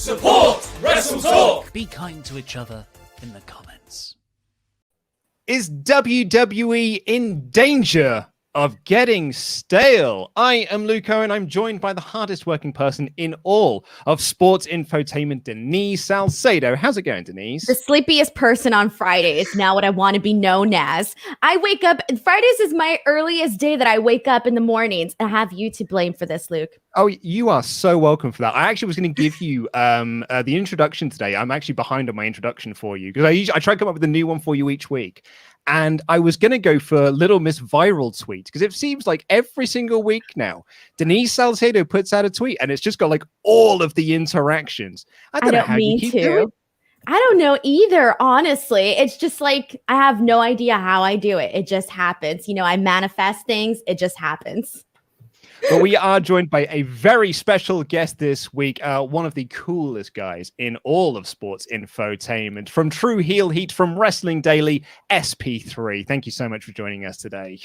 Support WrestleTalk! Be kind to each other in the comments. Is WWE in danger of getting stale? I am Luco, and I'm joined by the hardest working person in all of sports infotainment, Denise Salcedo. How's it going, Denise? The sleepiest person on Friday is now what I want to be known as. I wake up, Fridays is my earliest day that I wake up in the mornings. I have you to blame for this, Luke. Oh, you are so welcome for that. I actually was going to give you the introduction today. I'm actually behind on my introduction for you because I try to come up with a new one for you each week. And I was going to go for Little Miss Viral tweet because it seems like every single week now, Denise Salcedo puts out a tweet and it's just got like all of the interactions. I don't mean to. I don't know either, honestly. It's just like I have no idea how I do it. It just happens. You know, I manifest things. It just happens. But we are joined by a very special guest this week, one of the coolest guys in all of sports infotainment, from Tru Heel Heat, from Wrestling Daily, SP3. Thank you so much for joining us today.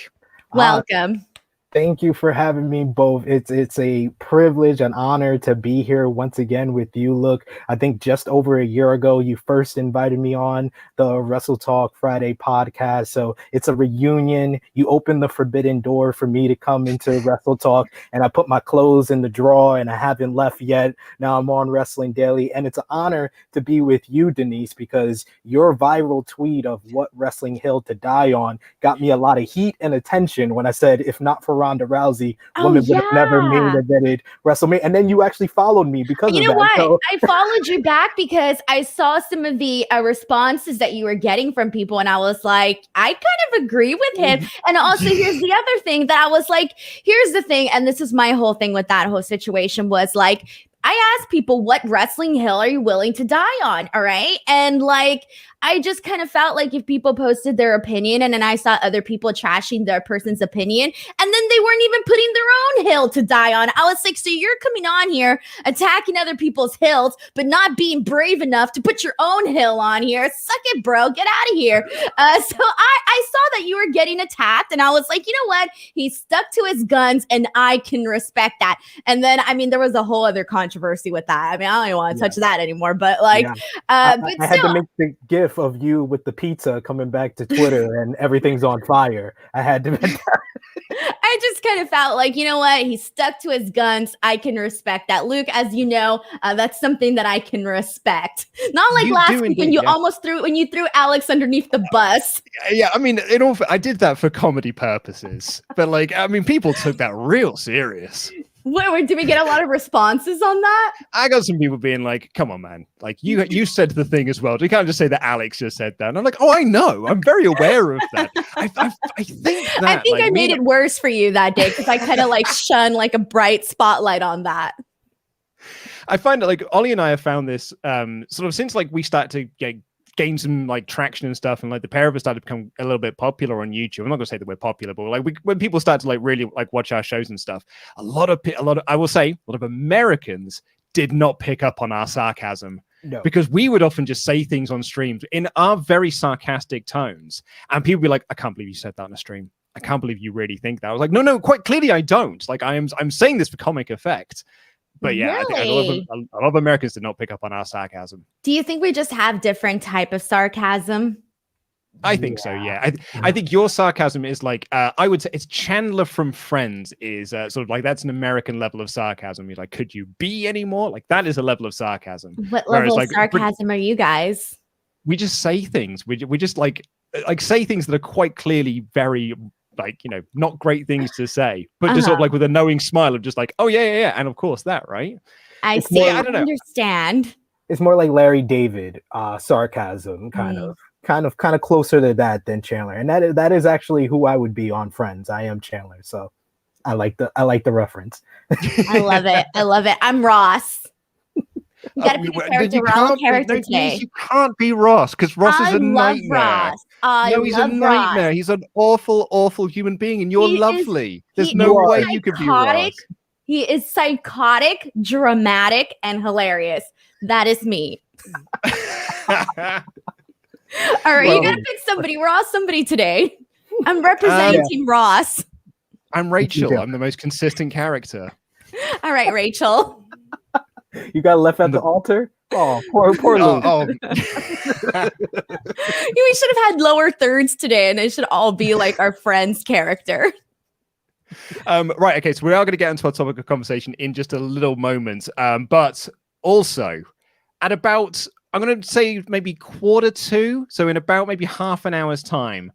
Welcome. Thank you for having me both. It's a privilege and honor to be here once again with you. Look, I think just over a year ago, you first invited me on the WrestleTalk Friday podcast. So it's a reunion. You opened the forbidden door for me to come into WrestleTalk, and I put my clothes in the drawer and I haven't left yet. Now I'm on Wrestling Daily, and it's an honor to be with you, Denise, because your viral tweet of what wrestling hill to die on got me a lot of heat and attention when I said, if not for Ronda Rousey, women would have never main evented WrestleMania. And then you actually followed me because of that. You know what? So I followed you back because I saw some of the responses that you were getting from people, and I was like, I kind of agree with him. And also, here's the other thing that I was like, here's the thing, and this is my whole thing with that whole situation was like, I asked people, what wrestling hill are you willing to die on? All right. And like, I just kind of felt like if people posted their opinion and then I saw other people trashing their person's opinion and then they weren't even putting their own hill to die on. I was like, so you're coming on here attacking other people's hills, but not being brave enough to put your own hill on here. Suck it, bro. Get out of here. So I saw that you were getting attacked and I was like, you know what? He stuck to his guns and I can respect that. And then, I mean, there was a whole other controversy with that. I mean, I don't even want to touch that anymore, but like, I had to make the GIF of you with the pizza coming back to Twitter and everything's on fire. I had to. I just kind of felt like, you know what? He stuck to his guns. I can respect that. Luke, as you know, that's something that I can respect. Not like last week when you almost threw Alex underneath the bus. Yeah, I mean, I did that for comedy purposes, but like, I mean, people took that real serious. Wait, did we get a lot of responses on that? I got some people being like, come on, man. Like, you said the thing as well. You can't just say that Alex just said that. And I'm like, oh, I know. I'm very aware of that. I think I made it worse for you that day because I kind of like shone like a bright spotlight on that. I find that like Ollie and I have found this sort of since like we started to gain some like traction and stuff, and like the pair of us started to become a little bit popular on YouTube. I'm not gonna say that we're popular, but like when people start to like really like watch our shows and stuff, a lot of I will say a lot of Americans did not pick up on our sarcasm. No. Because we would often just say things on streams in our very sarcastic tones, and people would be like, I can't believe you said that on a stream. I can't believe you really think that. I was like, no, quite clearly I don't. Like I'm saying this for comic effect. But yeah, really? I think a lot of Americans did not pick up on our sarcasm. Do you think we just have different type of sarcasm? I think so, yeah. I think your sarcasm is like, I would say it's Chandler from Friends is sort of like, that's an American level of sarcasm. You're like, could you be any more? Like that is a level of sarcasm. What level of sarcasm are you guys? We just say things. We just like say things that are quite clearly very like, you know, not great things to say, but just sort of like with a knowing smile of just like, oh yeah. And of course that, right? I see. I don't understand. It's more like Larry David sarcasm, kind of closer to that than Chandler. And that is actually who I would be on Friends. I am Chandler. So I like the reference. I love it. I'm Ross. You gotta pick a character. We're all a character today. You can't be Ross because Ross is a nightmare. Ross. He's a nightmare. Ross. He's an awful, awful human being, and you're lovely. There's no way you could be Ross. He is psychotic, dramatic, and hilarious. That is me. All right, you gotta pick somebody. We're all somebody today. I'm representing Team Ross. I'm Rachel. I'm the most consistent character. All right, Rachel. You got left at the altar? Oh, poor Luke. We should have had lower thirds today, and it should all be like our friend's character. Right, okay, so we are going to get into our topic of conversation in just a little moment. But also, at about, I'm going to say maybe 1:45, so in about maybe half an hour's time,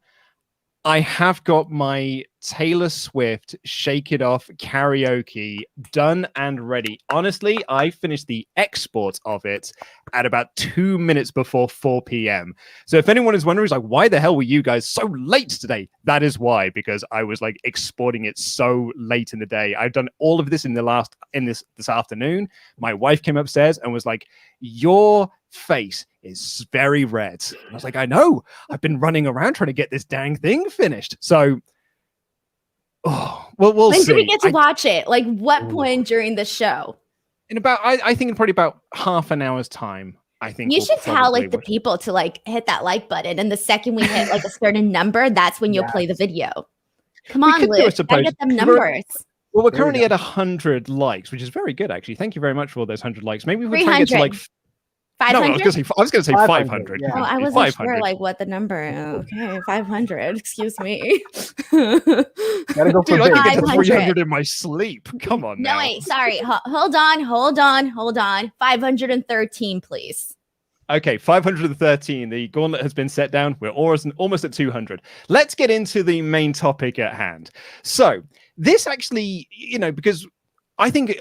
I have got my Taylor Swift Shake It Off karaoke done and ready. Honestly, I finished the export of it at about 2 minutes before 4 p.m. So if anyone is wondering, it's like, why the hell were you guys so late today? That is why, because I was like exporting it so late in the day. I've done all of this this afternoon. My wife came upstairs and was like, your face is very red. And I was like, I know. I've been running around trying to get this dang thing finished. So, we'll see. When do we get to watch it? Like, what point during the show? In about, I think in probably about half an hour's time. I think you should tell like the people to like hit that like button, and the second we hit like a certain number, that's when you'll play the video. Come on, Luke, gotta get them numbers. Well, we're currently at 100 likes, which is very good, actually. Thank you very much for all those 100 likes. Maybe we'll try and get to like 500? No, I was going to say 500. Yeah. Oh, I wasn't 500. sure like what the number. Okay, 500. Excuse me. Gotta go Dude, I can get to 500. 300 in my sleep. Come on now. No, wait, sorry. Hold on. 513, please. Okay, 513. The gauntlet has been set down. We're almost at 200. Let's get into the main topic at hand. So this actually, because I think,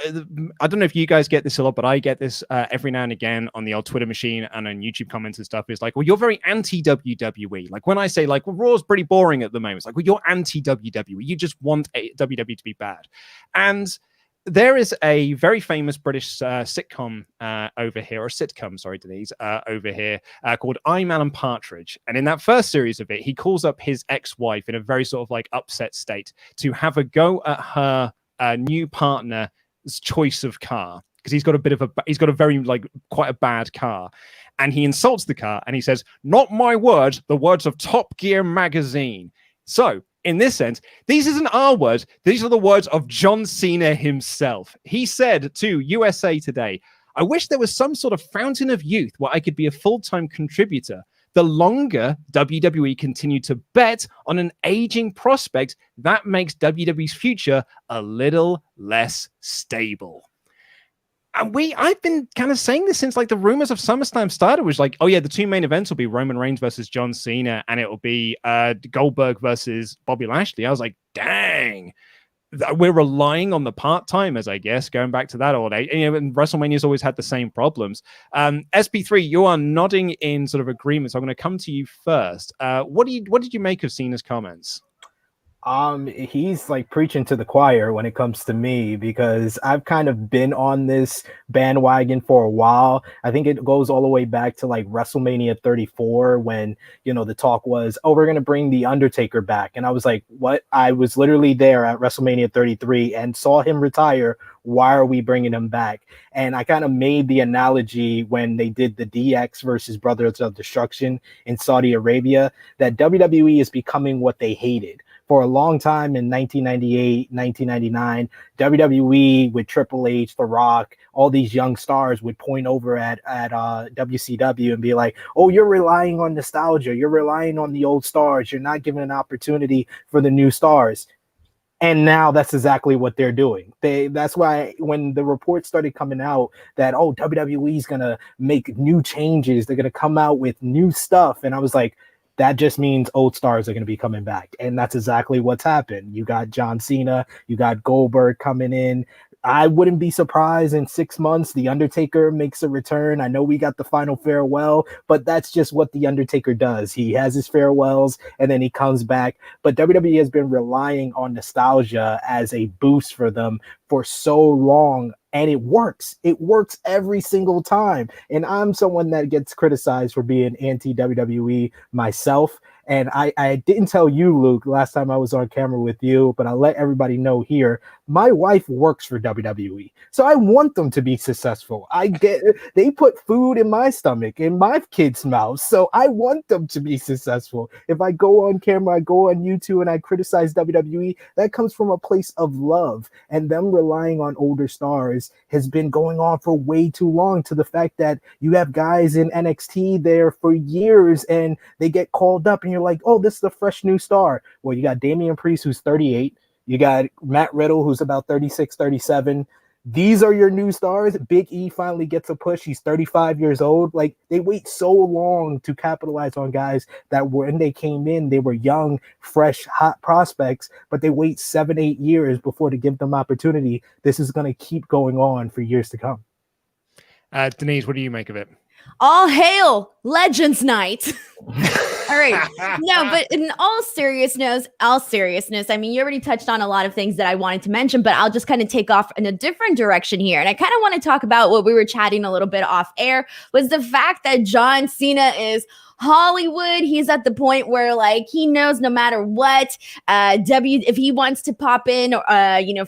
I don't know if you guys get this a lot, but I get this every now and again on the old Twitter machine and on YouTube comments and stuff. It's like, well, you're very anti-WWE. Like when I say like, well, Raw's pretty boring at the moment. It's like, well, you're anti-WWE. You just want WWE to be bad. And there is a very famous British sitcom over here, or sitcom, sorry, Denise, over here, called I'm Alan Partridge. And in that first series of it, he calls up his ex-wife in a very sort of like upset state to have a go at her new partner's choice of car, because he's got a very like quite a bad car, and he insults the car and he says, "Not my words, the words of Top Gear magazine." So in this sense, these isn't our words. These are the words of John Cena himself. He said to USA Today, "I wish there was some sort of fountain of youth where I could be a full-time contributor. The longer WWE continue to bet on an aging prospect, that makes WWE's future a little less stable." And I've been kind of saying this since like the rumors of SummerSlam started, was like, oh yeah, the two main events will be Roman Reigns versus John Cena, and it will be Goldberg versus Bobby Lashley. I was like, dang. We're relying on the part-timers, I guess, going back to that old age. And WrestleMania's always had the same problems. SP3, you are nodding in sort of agreement, so I'm going to come to you first. What did you make of Cena's comments? He's like preaching to the choir when it comes to me, because I've kind of been on this bandwagon for a while. I think it goes all the way back to like WrestleMania 34 when, the talk was, oh, we're going to bring The Undertaker back. And I was like, what? I was literally there at WrestleMania 33 and saw him retire. Why are we bringing him back? And I kind of made the analogy when they did the DX versus Brothers of Destruction in Saudi Arabia, that WWE is becoming what they hated. For a long time in 1998, 1999, WWE with Triple H, The Rock, all these young stars would point over at WCW and be like, oh, you're relying on nostalgia. You're relying on the old stars. You're not giving an opportunity for the new stars. And now that's exactly what they're doing. That's why when the reports started coming out that, oh, WWE is going to make new changes, they're going to come out with new stuff. And I was like, that just means old stars are going to be coming back. And that's exactly what's happened. You got John Cena, you got Goldberg coming in. I wouldn't be surprised in 6 months The Undertaker makes a return. I know we got the final farewell, but that's just what The Undertaker does. He has his farewells and then he comes back. But WWE has been relying on nostalgia as a boost for them for so long. And it works. It works every single time. And I'm someone that gets criticized for being anti-WWE myself. And I didn't tell you, Luke, last time I was on camera with you, but I'll let everybody know here My wife works for WWE, so I want them to be successful. They put food in my stomach, in my kids' mouths, so I want them to be successful. If I go on camera, I go on YouTube, and I criticize WWE, that comes from a place of love. And them relying on older stars has been going on for way too long, to the fact that you have guys in NXT there for years, and they get called up, and you're like, oh, this is a fresh new star. Well, you got Damian Priest, who's 38. You got Matt Riddle, who's about 36, 37. These are your new stars. Big E finally gets a push. He's 35 years old. Like, they wait so long to capitalize on guys that when they came in, they were young, fresh, hot prospects, but they wait 7, 8 years before to give them opportunity. This is going to keep going on for years to come. Denise, what do you make of it? All hail Legends Night. All right. No, but in all seriousness, I mean, you already touched on a lot of things that I wanted to mention, but I'll just kind of take off in a different direction here. And I kind of want to talk about what we were chatting a little bit off air, was the fact that John Cena is Hollywood. He's at the point where, like, he knows no matter what, if he wants to pop in,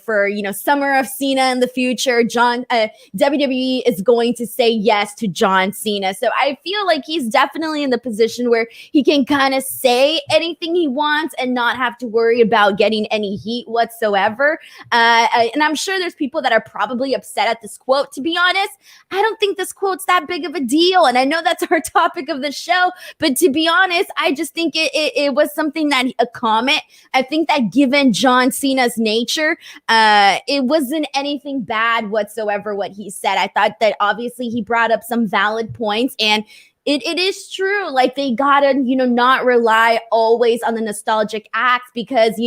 for Summer of Cena in the future, WWE is going to say yes to John Cena. So I feel like he's definitely in the position where he can kind of say anything he wants and not have to worry about getting any heat whatsoever. And I'm sure there's people that are probably upset at this quote. To be honest, I don't think this quote's that big of a deal. And I know that's our topic of the show, but to be honest, I just think it was something that a comment. I think that given John Cena's nature, it wasn't anything bad whatsoever what he said. I thought that obviously he brought up some valid points, and it is true. Like, they gotta, not rely always on the nostalgic acts, because,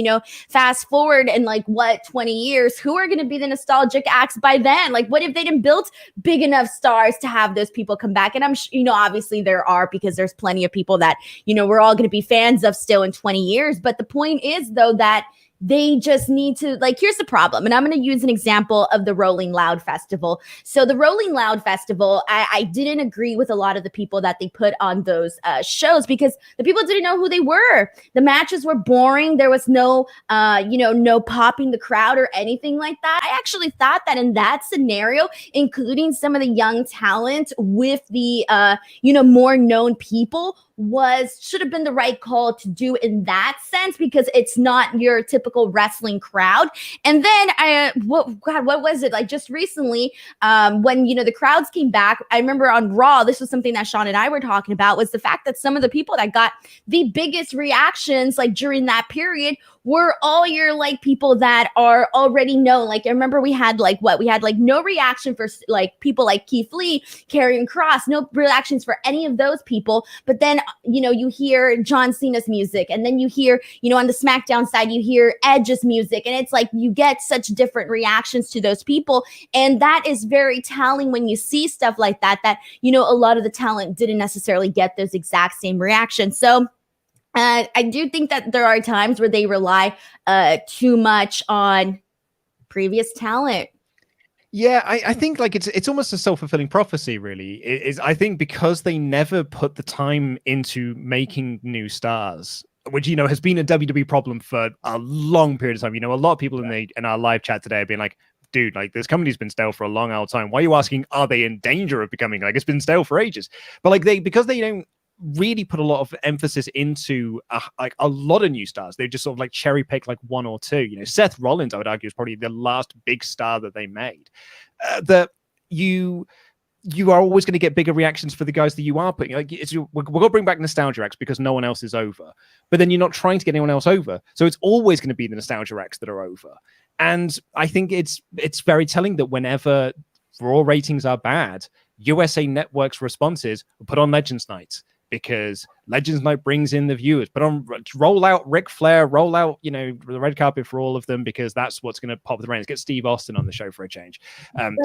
fast forward in 20 years, who are going to be the nostalgic acts by then? Like, what if they didn't build big enough stars to have those people come back? And I'm obviously there are, because there's plenty of people that, we're all going to be fans of still in 20 years. But the point is, though, that they just need to, here's the problem. And I'm going to use an example of the Rolling Loud Festival. So the Rolling Loud Festival, I didn't agree with a lot of the people that they put on those shows, because the people didn't know who they were. The matches were boring. There was no popping the crowd or anything like that. I actually thought that in that scenario, including some of the young talent with the, more known people, should have been the right call to do in that sense, because it's not your typical wrestling crowd. And then what was it? Just recently, when, the crowds came back, I remember on Raw, this was something that Sean and I were talking about, was the fact that some of the people that got the biggest reactions, during that period, were all your people that are already known. I remember we had no reaction for people like Keith Lee, Karrion Kross, no reactions for any of those people. But then, you hear John Cena's music, and then you hear, on the SmackDown side, you hear Edge's music, and it's you get such different reactions to those people. And that is very telling when you see stuff like that, a lot of the talent didn't necessarily get those exact same reactions. So I do think that there are times where they rely too much on previous talent. Yeah, I think it's almost a self-fulfilling prophecy, really. I think because they never put the time into making new stars, which has been a WWE problem for a long period of time. A lot of people in our live chat today have been like, dude, this company's been stale for a long old time. Why are you asking, are they in danger of becoming it's been stale for ages? But because they don't really put a lot of emphasis into a lot of new stars. They just sort of cherry pick one or two. Seth Rollins, I would argue, is probably the last big star that they made. That you are always going to get bigger reactions for the guys that you are putting. We're going to bring back nostalgia acts because no one else is over. But then you're not trying to get anyone else over. So it's always going to be the nostalgia acts that are over. And I think it's very telling that whenever Raw ratings are bad, USA Network's response is, put on Legends Night. Because Legends Night brings in the viewers, roll out Ric Flair, roll out, the red carpet for all of them, because that's what's going to pop the ratings. Get Steve Austin on the show for a change.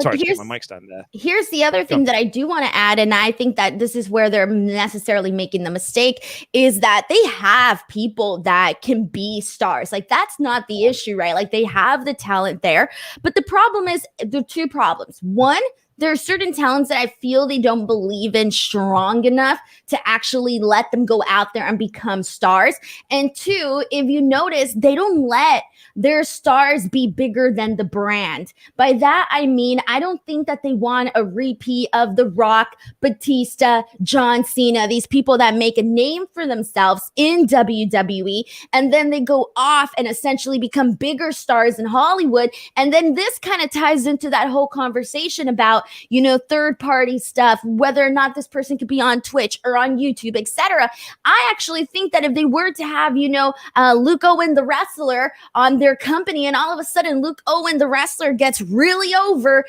Sorry to get my mic stand there. Here's the other thing that I do want to add, and I think that this is where they're necessarily making the mistake, is that they have people that can be stars. That's not the issue, right? They have the talent there. But the problem is, there are two problems. One, there are certain talents that I feel they don't believe in strong enough to actually let them go out there and become stars. And two, if you notice, they don't let their stars be bigger than the brand. By that, I mean, I don't think that they want a repeat of The Rock, Batista, John Cena, these people that make a name for themselves in WWE, and then they go off and essentially become bigger stars in Hollywood. And then this kind of ties into that whole conversation about, you know, third-party stuff, whether or not this person could be on Twitch or on YouTube, etc. I actually think that if they were to have, you know, Luke Owen, the wrestler, on their company, and all of a sudden Luke Owen, the wrestler, gets really over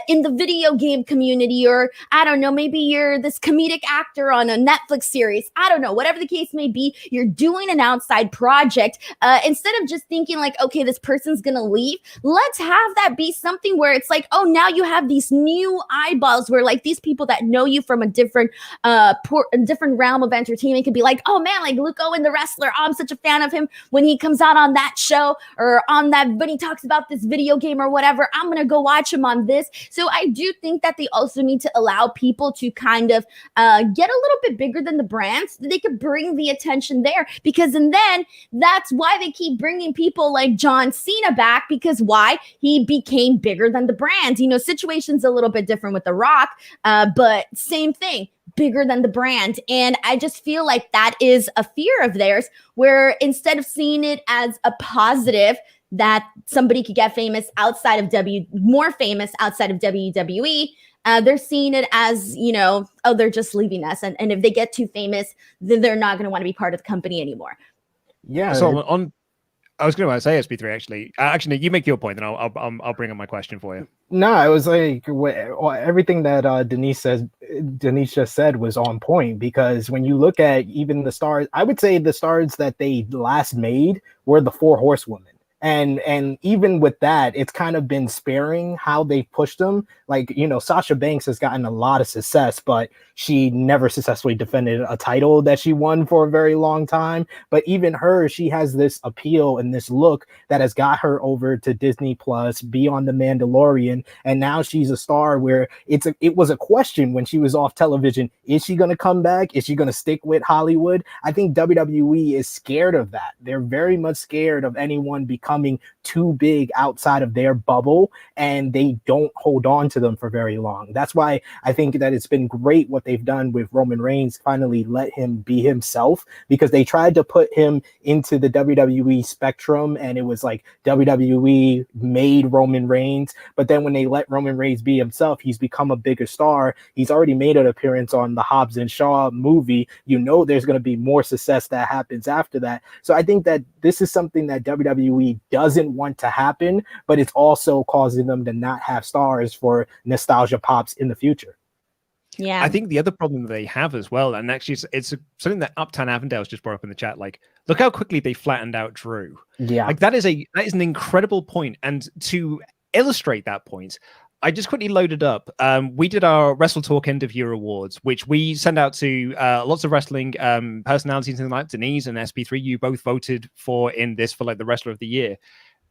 in the video game community, or I don't know, maybe you're this comedic actor on a Netflix series, I don't know, whatever the case may be, you're doing an outside project, instead of just thinking like, okay, this person's gonna leave, let's have that be something where it's like, oh, now you have these new eyeballs where like these people that know you from a different different realm of entertainment could be like, oh man, like Luke Owen, the wrestler, oh, I'm such a fan of him when he comes out on that show or on that when he talks about this video game or whatever, I'm gonna go watch him on this. So I do think that they also need to allow people to kind of get a little bit bigger than the brands. They could bring the attention there, because and then that's why they keep bringing people like John Cena back, because why? He became bigger than the brand. You know, situation's a little bit different with The Rock, but same thing, bigger than the brand. And I just feel like that is a fear of theirs, where instead of seeing it as a positive that somebody could get famous outside of more famous outside of WWE, they're seeing it as, you know, oh, they're just leaving us. And if they get too famous, then they're not going to want to be part of the company anymore. Yeah. So I was going to say SP3 actually. Actually, you make your point, and I'll bring up my question for you. No, it was like everything that Denise just said was on point, because when you look at even the stars, I would say the stars that they last made were the Four Horsewomen. And even with that, it's kind of been sparing how they pushed them. Like, you know, Sasha Banks has gotten a lot of success, but she never successfully defended a title that she won for a very long time. But even her, she has this appeal and this look that has got her over to Disney Plus, be on The Mandalorian, and now she's a star where it was a question when she was off television. Is she going to come back? Is she going to stick with Hollywood? I think WWE is scared of that. They're very much scared of anyone becoming too big outside of their bubble, and they don't hold on to them for very long. That's why I think that it's been great what they've done with Roman Reigns, finally let him be himself, because they tried to put him into the WWE spectrum, and it was like WWE made Roman Reigns, but then when they let Roman Reigns be himself, he's become a bigger star. He's already made an appearance on the Hobbs and Shaw movie. You know there's going to be more success that happens after that. So I think that this is something that WWE doesn't want to happen, but it's also causing them to not have stars for nostalgia pops in the future. Yeah, I think the other problem they have as well, and actually it's something that Uptown Avondale's just brought up in the chat, like, look how quickly they flattened out Drew. Yeah. Like that is an incredible point. And to illustrate that point, I just quickly loaded up. We did our WrestleTalk End of Year Awards, which we send out to lots of wrestling personalities in like Denise and SP3. You both voted for in this for like the Wrestler of the Year.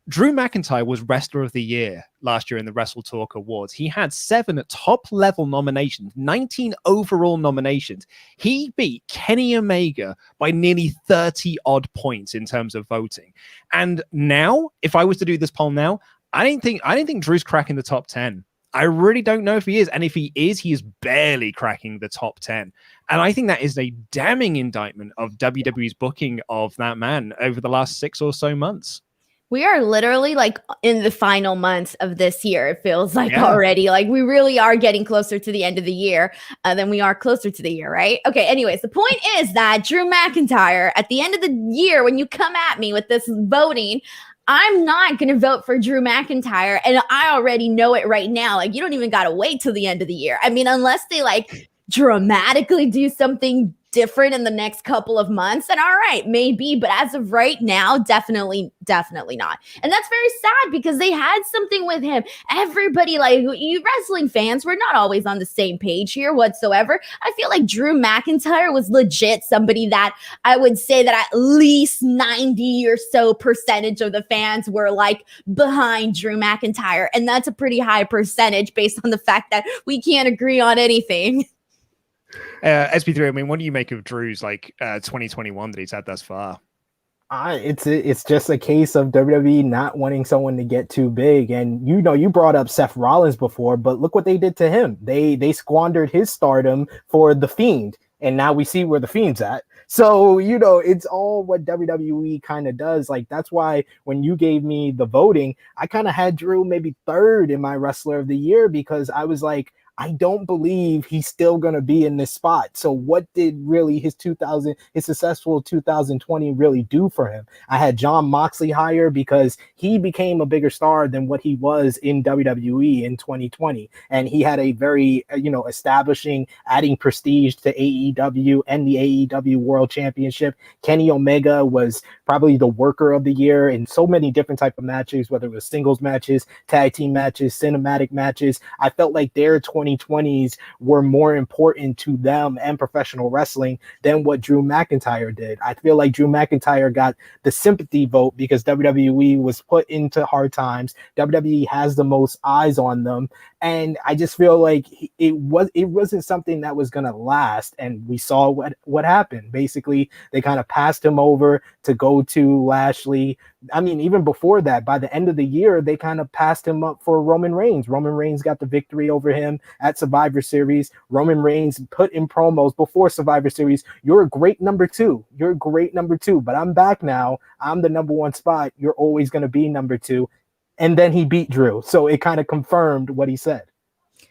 Drew McIntyre was Wrestler of the Year last year in the WrestleTalk Awards. He had 7 top-level nominations, 19 overall nominations. He beat Kenny Omega by nearly 30-odd points in terms of voting. And now, if I was to do this poll now, I don't think Drew's cracking the top 10. I really don't know if he is. And if he is barely cracking the top 10. And I think that is a damning indictment of WWE's booking of that man over the last 6 or so months. We are literally like in the final months of this year. It feels like already, like we really are getting closer to the end of the year than we are closer to the year, right? Okay. Anyways, the point is that Drew McIntyre at the end of the year, when you come at me with this voting, I'm not going to vote for Drew McIntyre. And I already know it right now. Like, you don't even got to wait till the end of the year. I mean, unless they like dramatically do something different in the next couple of months, and all right, maybe, but as of right now, definitely not. And that's very sad, because they had something with him. Everybody, like you wrestling fans, we're not always on the same page here whatsoever. I feel like Drew McIntyre was legit somebody that I would say that at least 90 or so percentage of the fans were like behind Drew McIntyre, and that's a pretty high percentage based on the fact that we can't agree on anything. SP3, I mean, what do you make of Drew's like 2021 that he's had thus far? It's just a case of WWE not wanting someone to get too big. And you brought up Seth Rollins before, but look what they did to him. They squandered his stardom for The Fiend, and now we see where The Fiend's at. So, it's all what WWE kind of does. Like, that's why when you gave me the voting, I kind of had Drew maybe third in my Wrestler of the Year, because I was like, I don't believe he's still going to be in this spot. So what did really his successful 2020 really do for him? I had Jon Moxley higher because he became a bigger star than what he was in WWE in 2020. And he had a very, establishing, adding prestige to AEW and the AEW World Championship. Kenny Omega was probably the worker of the year in so many different type of matches, whether it was singles matches, tag team matches, cinematic matches. I felt like their 2020s were more important to them and professional wrestling than what Drew McIntyre did. I feel like Drew McIntyre got the sympathy vote because WWE was put into hard times. WWE has the most eyes on them. And I just feel like it wasn't something that was going to last. And we saw what happened. Basically, they kind of passed him over to go to Lashley. I mean, even before that, by the end of the year, they kind of passed him up for Roman Reigns. Roman Reigns got the victory over him at Survivor Series. Roman Reigns put in promos before Survivor Series, "You're a great number two. You're a great number two, but I'm back now. I'm the number one spot. You're always going to be number two." And then he beat Drew. So it kind of confirmed what he said.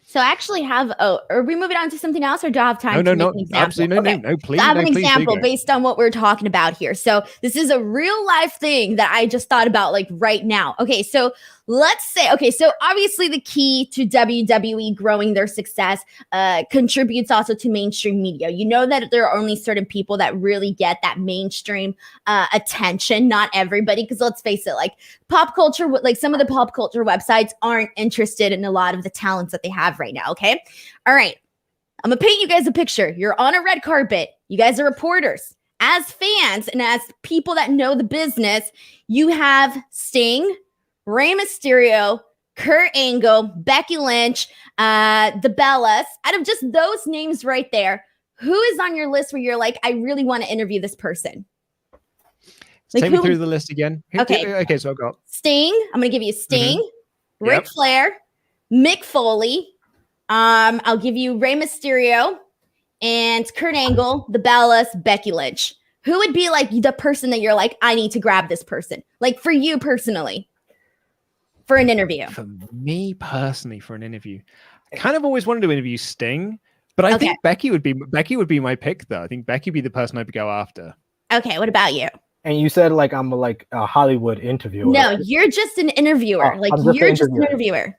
So I actually have, are we moving on to something else, or do I have time to make an example? Absolutely no, please. I have an example based on what we're talking about here. So this is a real life thing that I just thought about like right now. Okay, so let's say, so obviously the key to WWE growing their success contributes also to mainstream media. You know that there are only certain people that really get that mainstream attention, not everybody, because let's face it, like pop culture, like some of the pop culture websites aren't interested in a lot of the talents that they have right now, okay? All right, I'm gonna paint you guys a picture. You're on a red carpet. You guys are reporters. As fans and as people that know the business, you have Sting, Rey Mysterio, Kurt Angle, Becky Lynch, the Bellas. Out of just those names right there, who is on your list where you're like, I really want to interview this person? Like, take me through the list again. Okay, so I've got Sting. I'm going to give you Sting, Ric Flair, Mick Foley. I'll give you Rey Mysterio and Kurt Angle, the Bellas, Becky Lynch. Who would be like the person that you're like, I need to grab this person? Like for you personally. For an interview. For me personally, for an interview, I kind of always wanted to interview Sting, but I think Becky would be my pick, though. I think Becky would be the person I'd go after. Okay, what about you? And you said like I'm a Hollywood interviewer. No, you're just an interviewer. You're just an interviewer.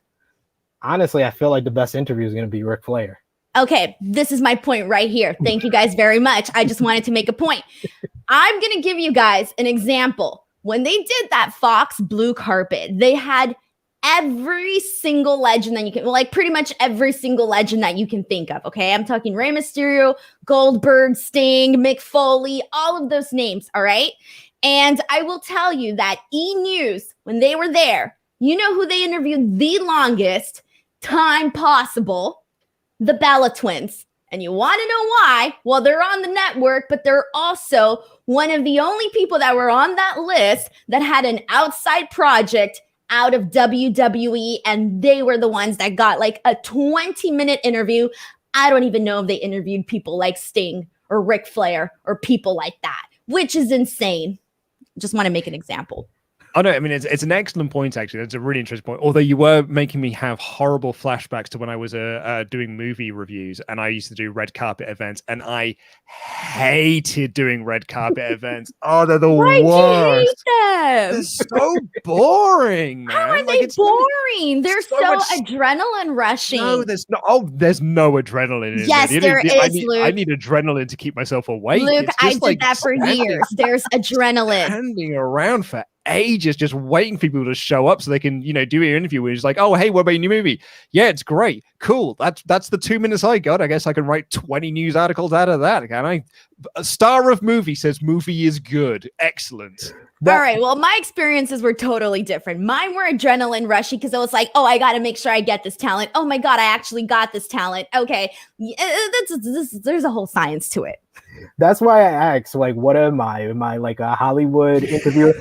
Honestly, I feel like the best interview is going to be Ric Flair. Okay, this is my point right here. Thank you guys very much. I just wanted to make a point. I'm going to give you guys an example. When they did that Fox blue carpet, they had every single legend that you can, like pretty much every single legend that you can think of. Okay, I'm talking Rey Mysterio, Goldberg, Sting, Mick Foley, all of those names. All right. And I will tell you that E! News, when they were there, you know who they interviewed the longest time possible? The Bella Twins. And you want to know why? Well, they're on the network, but they're also one of the only people that were on that list that had an outside project out of WWE, and they were the ones that got like a 20-minute interview. I don't even know if they interviewed people like Sting or Ric Flair or people like that, which is insane. Just want to make an example. Oh no, I mean it's an excellent point actually. That's a really interesting point. Although you were making me have horrible flashbacks to when I was doing movie reviews, and I used to do red carpet events, and I hated doing red carpet events. Oh, they're the worst. Why do you hate them? They're so boring. Man. How are they boring? They're so adrenaline rushing. No, there's no. Oh, there's no adrenaline. Yes, there is, Luke. I need adrenaline to keep myself awake. Luke, I did that for years. There's adrenaline. Standing around for ages just waiting for people to show up so they can do your interview, where it's like, oh hey, what about your new movie? Yeah, it's great, cool. That's the 2 minutes I got. I guess I can write 20 news articles out of that, can I? A star of movie says movie is good. Excellent. All right. Well, my experiences were totally different. Mine were adrenaline rushy because I was like, oh, I got to make sure I get this talent. Oh my God, I actually got this talent. Okay. There's a whole science to it. That's why I asked, like, what am I? Am I like a Hollywood interviewer?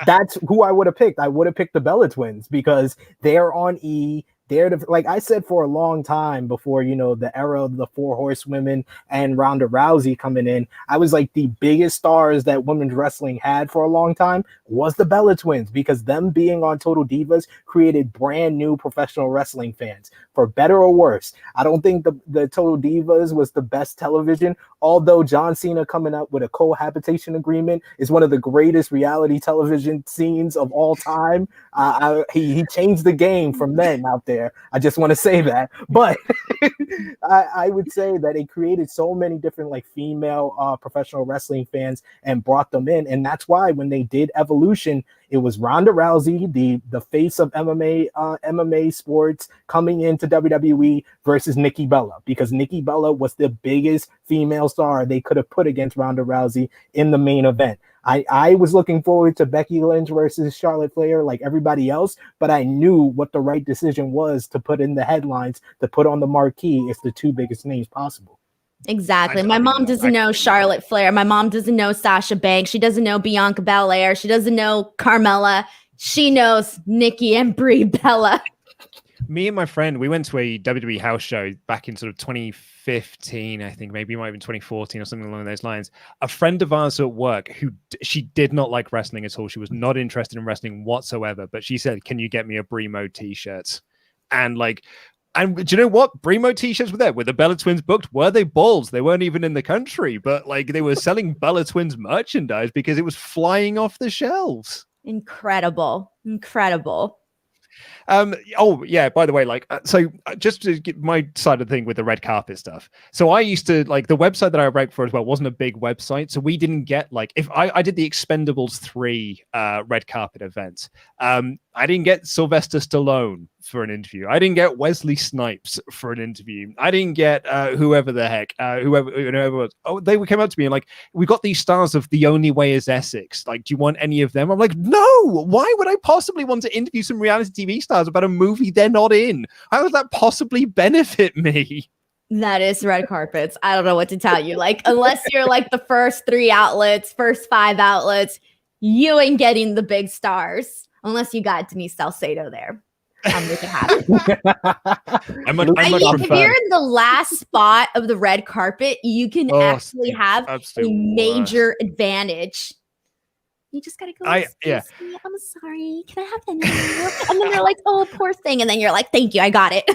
That's who I would have picked. I would have picked the Bella Twins because they're on E. They're like I said for a long time before, the era of the Four Horsewomen and Ronda Rousey coming in. I was like the biggest stars that women's wrestling had for a long time was the Bella Twins because them being on Total Divas created brand new professional wrestling fans, for better or worse. I don't think the Total Divas was the best television, although John Cena coming up with a cohabitation agreement is one of the greatest reality television scenes of all time. He changed the game for men out there. I just want to say that. But I would say that it created so many different like female professional wrestling fans and brought them in. And that's why when they did Evolution, it was Ronda Rousey, the face of MMA sports, coming into WWE versus Nikki Bella, because Nikki Bella was the biggest female star they could have put against Ronda Rousey in the main event. I was looking forward to Becky Lynch versus Charlotte Flair like everybody else, but I knew what the right decision was to put in the headlines, to put on the marquee. It's the two biggest names possible. Exactly. My mom doesn't know Charlotte Flair. My mom doesn't know Sasha Banks. She doesn't know Bianca Belair. She doesn't know Carmella. She knows Nikki and Brie Bella. Me and my friend, we went to a WWE house show back in sort of 2015, I think, maybe it might have been 2014 or something along those lines. A friend of ours at work she did not like wrestling at all. She was not interested in wrestling whatsoever, but she said, "Can you get me a Brie Mode t-shirt?" And do you know what? Brie Mode t-shirts were there. Were the Bella Twins booked? Were they balls? They weren't even in the country, but like they were selling Bella Twins merchandise because it was flying off the shelves. Incredible. Oh yeah, by the way, just to get my side of the thing with the red carpet stuff. So I used to, like, the website that I wrote for as well wasn't a big website, so we didn't get, like, if I did the Expendables 3 red carpet event, I didn't get Sylvester Stallone for an interview. I didn't get Wesley Snipes for an interview. I didn't get whoever the heck, whoever was. Oh, they came up to me and like, "We got these stars of The Only Way Is Essex. Like, do you want any of them?" I'm like, "No. Why would I possibly want to interview some reality TV stars about a movie they're not in? How would that possibly benefit me?" That is red carpets. I don't know what to tell you. Like, unless you're like the first 3 outlets, first 5 outlets, you ain't getting the big stars. Unless you got Denise Salcedo there. I'll make it happen. If you're in the last spot of the red carpet, you can actually have a major advantage. You just gotta go. Excuse me, I'm sorry. Can I have the number? And then they're like, "Oh, poor thing." And then you're like, "Thank you, I got it."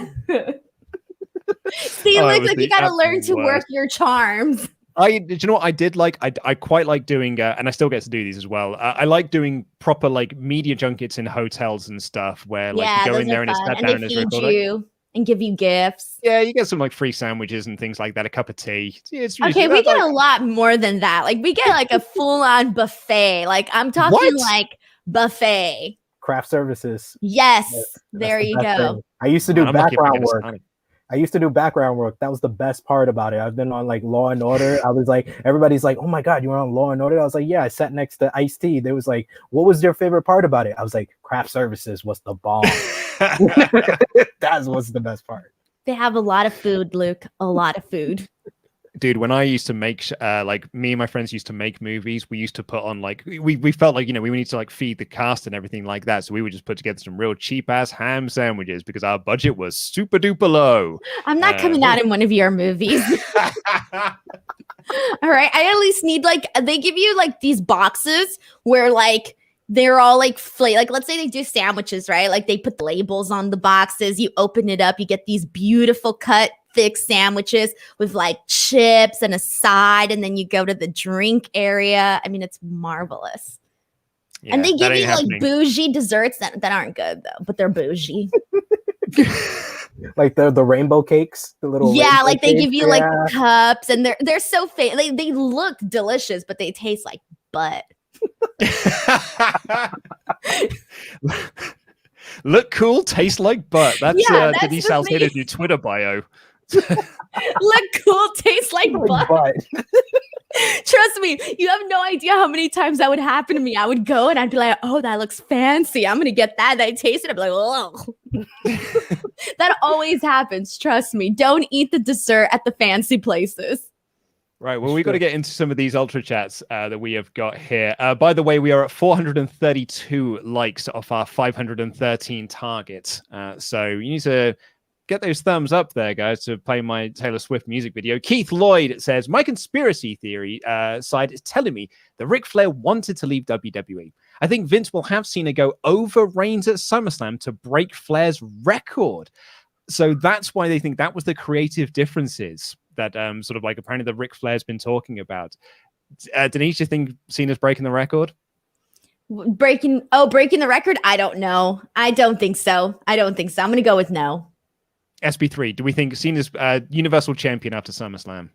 See, it looks like you gotta learn to work your charms. Did you know what I did like? I quite like doing, and I still get to do these as well. I like doing proper like media junkets in hotels and stuff, where like you go in there and it's sat down and they feed you and give you gifts. Yeah, you get some like free sandwiches and things like that, a cup of tea. Yeah, it's really, okay, we get a lot more than that. Like we get like a full-on buffet. Like I'm talking like buffet. Craft services. Yes, there you go. Thing. I used to do background work. That was the best part about it. I've been on like Law and Order. I was like, everybody's like, "Oh my God, you were on Law and Order?" I was like, "Yeah." I sat next to Ice-T. They was like, "What was your favorite part about it?" I was like, "Craft services was the bomb." That was the best part. They have a lot of food, Luke. A lot of food. Dude, when I used to make, like me and my friends used to make movies, we used to put on like, we felt like, we need to like feed the cast and everything like that. So we would just put together some real cheap ass ham sandwiches because our budget was super duper low. I'm not coming out in one of your movies. All right. I at least need like, they give you like these boxes where like, they're all like like let's say they do sandwiches, right? Like they put the labels on the boxes. You open it up, you get these beautiful cut thick sandwiches with like chips and a side, and then you go to the drink area. I mean, it's marvelous. Yeah, and they give you like bougie desserts that aren't good though, but they're bougie. Like the rainbow cakes, the little like they give you like cups, and they're so they look delicious, but they taste like butt. Look cool, taste like butt. That's Denise Salcedo's new Twitter bio. Look cool, taste like butt. Trust me, you have no idea how many times that would happen to me. I would go and I'd be like, oh, that looks fancy. I'm going to get that. Then I taste it. I'd be like, oh. That always happens. Trust me. Don't eat the dessert at the fancy places. Right. Well, we've got to get into some of these Ultra Chats that we have got here. By the way, we are at 432 likes off our 513 target. So you need to get those thumbs up there, guys, to play my Taylor Swift music video. Keith Lloyd says, my conspiracy theory side is telling me that Ric Flair wanted to leave WWE. I think Vince will have Cena go over Reigns at SummerSlam to break Flair's record. So that's why they think that was the creative differences that sort of like apparently the Ric Flair's been talking about. Denise, do you think Cena's breaking the record? Breaking the record? I don't know. I don't think so. I'm going to go with no. SP3, do we think Cena's Universal Champion after SummerSlam?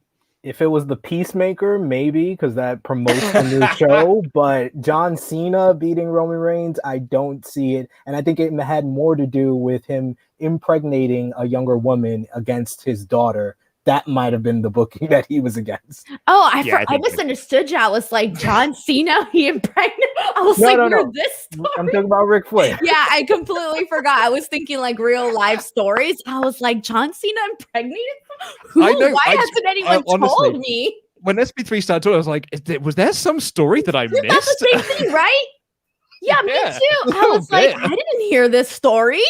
If it was the Peacemaker, maybe, because that promotes the new show. But John Cena beating Roman Reigns, I don't see it. And I think it had more to do with him impregnating a younger woman against his daughter. That might have been the booking that he was against. Oh, I misunderstood you. I was like, John Cena, he impregnated. I was no. This story? I'm talking about Ric Flair. Yeah, I completely forgot. I was thinking like real life stories. I was like, John Cena impregnated? Why hasn't anyone told me? When SP3 started talking, I was like, was there some story that I missed? That's the same thing, right? Yeah, me too. I was like, I didn't hear this story.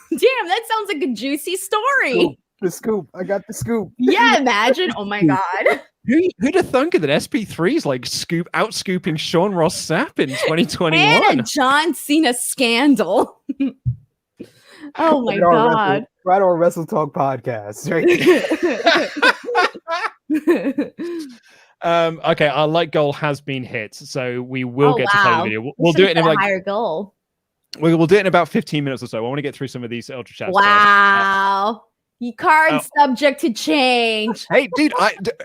Damn, that sounds like a juicy story. The scoop. I got the scoop. Yeah, imagine. Oh my God. Who'd have thunk that SP3's like out-scooping Sean Ross Sapp in 2021? And a John Cena scandal. Oh my God. Right on WrestleTalk Podcast. Right? Okay, our like goal has been hit, so we will get to play the video. We'll do it in like a higher goal. We'll do it in about 15 minutes or so. I want to get through some of these Ultra Chats. Wow. You card subject to change. Hey, dude,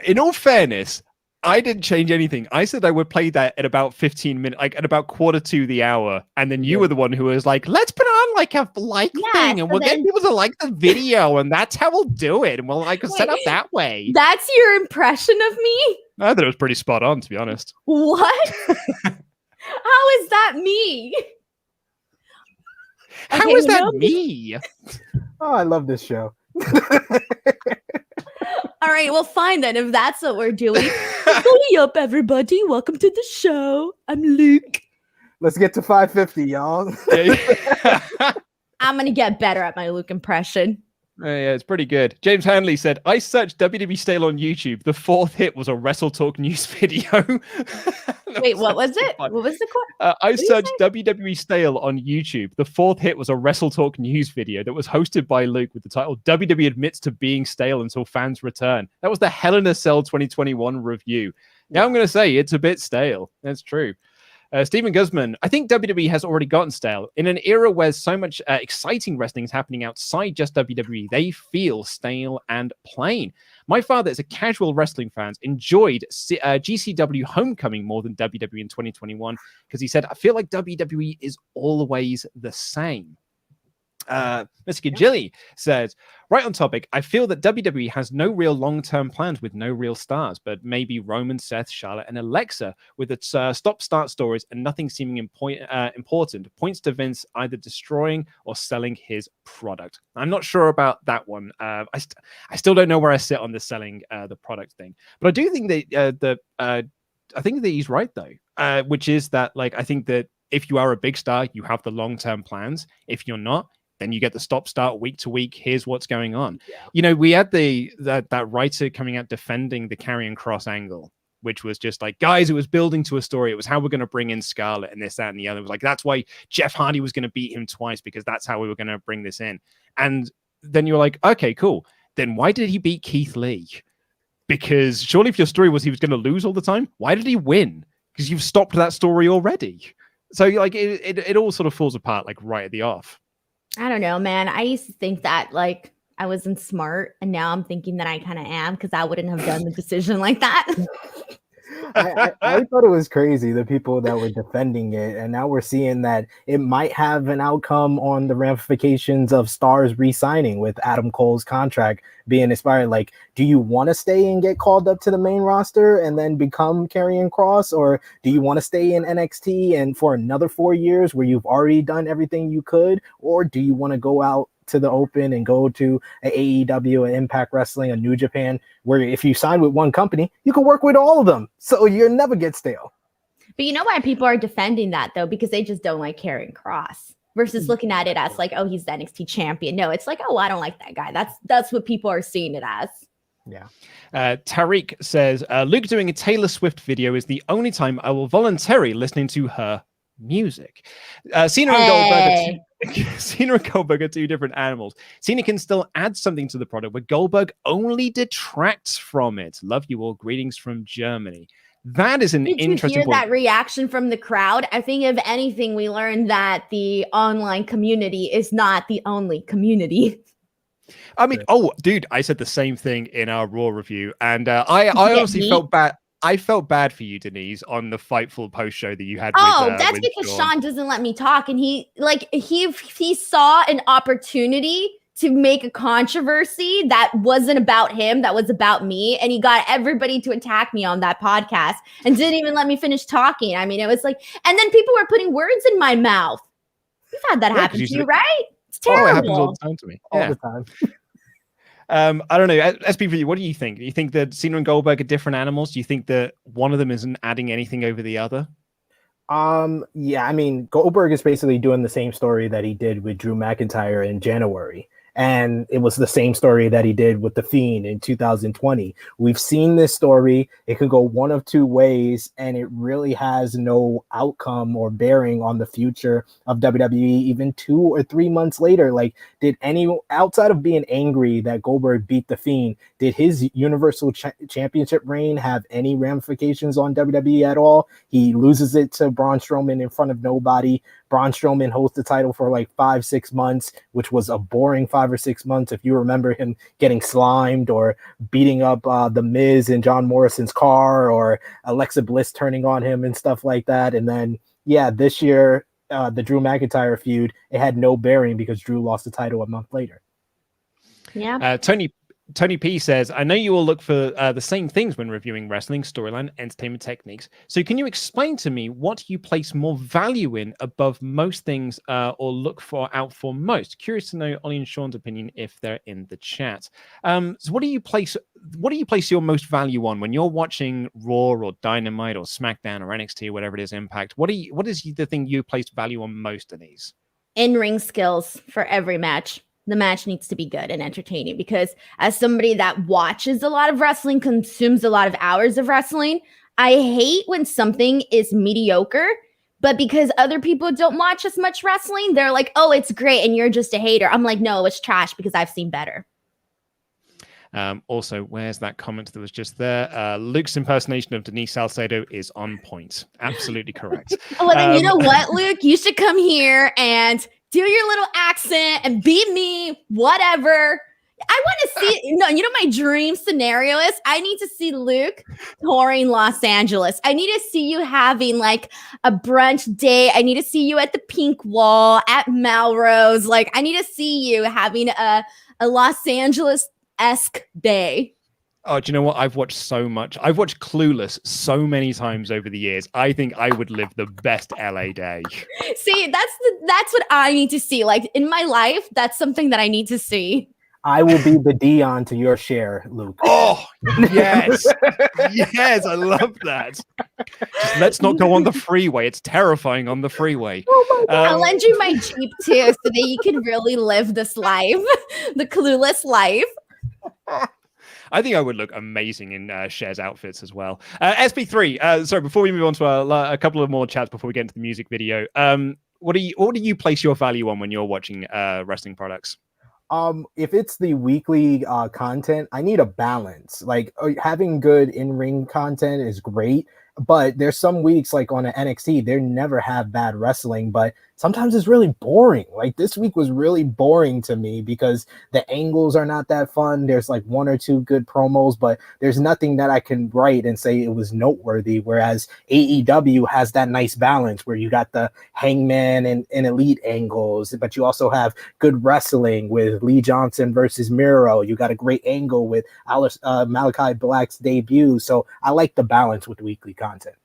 in all fairness, I didn't change anything. I said I would play that at about 15 minutes, like at about quarter to the hour. And then you were the one who was like, let's put on like a thing and we'll get people to like the video and that's how we'll do it. And we'll like set up that way. That's your impression of me? I thought it was pretty spot on, to be honest. What? How is that me? How is that me? Oh, I love this show. All right, well, fine then. If that's what we're doing, hurry up, everybody. Welcome to the show. I'm Luke. Let's get to 550, y'all. I'm gonna get better at my Luke impression. Yeah, it's pretty good. James Hanley said, I searched WWE stale on YouTube. The fourth hit was a WrestleTalk news video. Wait, what was it? What was the quote? I searched WWE stale on YouTube. The fourth hit was a WrestleTalk news video that was hosted by Luke with the title, WWE admits to being stale until fans return. That was the Hell in a Cell 2021 review. Now I'm going to say it's a bit stale. That's true. Stephen Guzman, I think WWE has already gotten stale. In an era where so much exciting wrestling is happening outside just WWE, they feel stale and plain. My father is a casual wrestling fan, enjoyed GCW Homecoming more than WWE in 2021 because he said, I feel like WWE is always the same. Mr. Gajilli says, right on topic, I feel that WWE has no real long-term plans with no real stars, but maybe Roman, Seth, Charlotte, and Alexa with its stop-start stories and nothing seeming important points to Vince either destroying or selling his product. I'm not sure about that one. I still don't know where I sit on the selling the product thing, but I do think that I think that he's right though, which is that like I think that if you are a big star, you have the long-term plans. If you're not, then you get the stop-start week to week. Here's what's going on. Yeah. You know, we had that writer coming out defending the Karrion Kross angle, which was just like, guys, it was building to a story. It was how we're going to bring in Scarlett and this, that, and the other. It was like, that's why Jeff Hardy was going to beat him twice because that's how we were going to bring this in. And then you're like, okay, cool. Then why did he beat Keith Lee? Because surely if your story was he was going to lose all the time, why did he win? Because you've stopped that story already. So like it all sort of falls apart like right at the off. I don't know, man. I used to think that like I wasn't smart, and now I'm thinking that I kind of am because I wouldn't have done the decision like that. I thought it was crazy, the people that were defending it, and now we're seeing that it might have an outcome on the ramifications of stars re-signing with Adam Cole's contract being expired. Like, do you want to stay and get called up to the main roster and then become Karrion Kross, or do you want to stay in NXT and for another 4 years where you've already done everything you could, or do you want to go out to the open and go to a AEW, an Impact Wrestling, a New Japan, where if you sign with one company, you can work with all of them, so you never get stale. But you know why people are defending that though? Because they just don't like Karrion Kross versus looking at it as like, oh, he's the NXT champion. No, it's like, oh, I don't like that guy. That's what people are seeing it as. Yeah. Tariq says, Luke doing a Taylor Swift video is the only time I will voluntarily listening to her music. Cena and Goldberg are two different animals. Cena can still add something to the product, but Goldberg only detracts from it. Love you all. Greetings from Germany. That is an interesting point. That reaction from the crowd? I think if anything, we learned that the online community is not the only community. I mean, oh, dude, I said the same thing in our Raw review, and I honestly felt bad. I felt bad for you, Denise, on the Fightful post show that you had. That's with because Sean doesn't let me talk, and he saw an opportunity to make a controversy that wasn't about him, that was about me, and he got everybody to attack me on that podcast and didn't even let me finish talking. I mean, it was like, and then people were putting words in my mouth. You've had that happen to you, right? It's terrible. Oh, it happens all the time to me. All the time. I don't know. SP3, what do you think? Do you think that Cena and Goldberg are different animals? Do you think that one of them isn't adding anything over the other? Yeah, I mean, Goldberg is basically doing the same story that he did with Drew McIntyre in January. And it was the same story that he did with The Fiend in 2020. We've seen this story. It could go one of two ways, and it really has no outcome or bearing on the future of WWE even 2 or 3 months later. Like, did any, outside of being angry that Goldberg beat The Fiend, did his Universal Championship reign have any ramifications on WWE at all? He loses it to Braun Strowman in front of nobody. Braun Strowman holds the title for like 5-6 months, which was a boring 5 or 6 months. If you remember him getting slimed or beating up The Miz in John Morrison's car, or Alexa Bliss turning on him and stuff like that. And then, yeah, this year, the Drew McIntyre feud, it had no bearing because Drew lost the title a month later. Yeah. Tony P says, I know you all look for the same things when reviewing wrestling, storyline, entertainment techniques. So can you explain to me what you place more value in above most things, or look out for most? Curious to know Ollie and Sean's opinion if they're in the chat. So what do you place your most value on when you're watching Raw or Dynamite or SmackDown or NXT or whatever it is, Impact? What is the thing you place value on most of these? In-ring skills for every match. The match needs to be good and entertaining, because as somebody that watches a lot of wrestling, consumes a lot of hours of wrestling, I hate when something is mediocre, but because other people don't watch as much wrestling, they're like, oh, it's great, and you're just a hater. I'm like, no, it's trash because I've seen better. Also, where's that comment that was just there? Luke's impersonation of Denise Salcedo is on point. Absolutely correct. Well, then you know what, Luke? You should come here and do your little accent and beat me, whatever. I want to see, you know, my dream scenario is I need to see Luke touring Los Angeles. I need to see you having like a brunch day. I need to see you at the Pink Wall, at Melrose. Like, I need to see you having a Los Angeles-esque day. Oh, do you know what? I've watched so much. I've watched Clueless so many times over the years. I think I would live the best LA day. See, that's what I need to see. Like, in my life, that's something that I need to see. I will be the Dion to your Cher, Luke. Oh, yes. Yes, I love that. Just let's not go on the freeway. It's terrifying on the freeway. Oh my God. I'll lend you my Jeep too, so that you can really live this life, the Clueless life. I think I would look amazing in Cher's outfits as well. SP3, sorry, before we move on to a couple of more chats before we get into the music video, what do you place your value on when you're watching wrestling products? If it's the weekly content, I need a balance. Like, having good in-ring content is great. But there's some weeks like on an NXT, they never have bad wrestling, but sometimes it's really boring. Like this week was really boring to me because the angles are not that fun. There's like one or two good promos, but there's nothing that I can write and say it was noteworthy. Whereas AEW has that nice balance where you got the Hangman and Elite angles, but you also have good wrestling with Lee Johnson versus Miro. You got a great angle with Malachi Black's debut. So I like the balance with weekly content.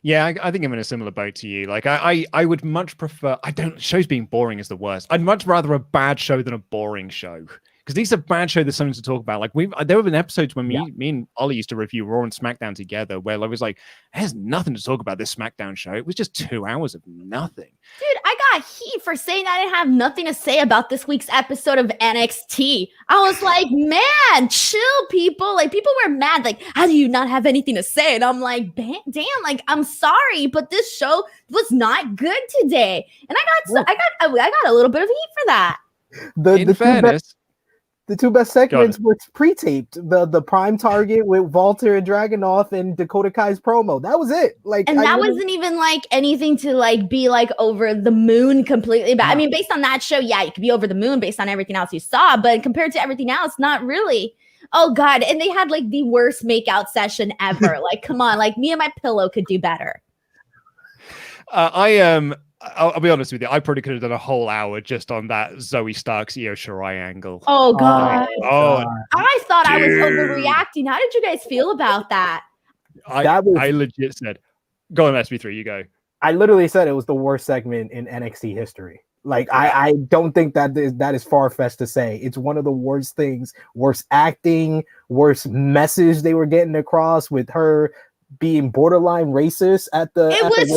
Yeah, I think I'm in a similar boat to you. Like, I would much prefer. Shows being boring is the worst. I'd much rather a bad show than a boring show. Because these are bad show. There's something to talk about. Like there have been episodes when me and Ollie used to review Raw and SmackDown together, where I was like, "There's nothing to talk about this SmackDown show." It was just 2 hours of nothing. Dude, I got heat for saying I didn't have nothing to say about this week's episode of NXT. I was like, man, chill, people. Like, people were mad. Like, how do you not have anything to say? And I'm like, damn, like, I'm sorry, but this show was not good today. And I got a little bit of heat for that. In fairness. The two best segments were pre-taped. The Prime Target with Walter and Dragunov and Dakota Kai's promo. That was it. Like, and that wasn't even like anything to like be like over the moon completely. But I mean, based on that show, yeah, you could be over the moon based on everything else you saw. But compared to everything else, not really. Oh God! And they had like the worst makeout session ever. Like, come on, like me and my pillow could do better. I'll be honest with you. I probably could have done a whole hour just on that Zoe Starks Io Shirai angle. Oh God! I thought dude. I was overreacting. How did you guys feel about that? I legit said, "Go on, SP3, you go." I literally said it was the worst segment in NXT history. Like, I don't think that is far-fetched to say. It's one of the worst things, worst acting, worst message they were getting across with her being borderline racist at the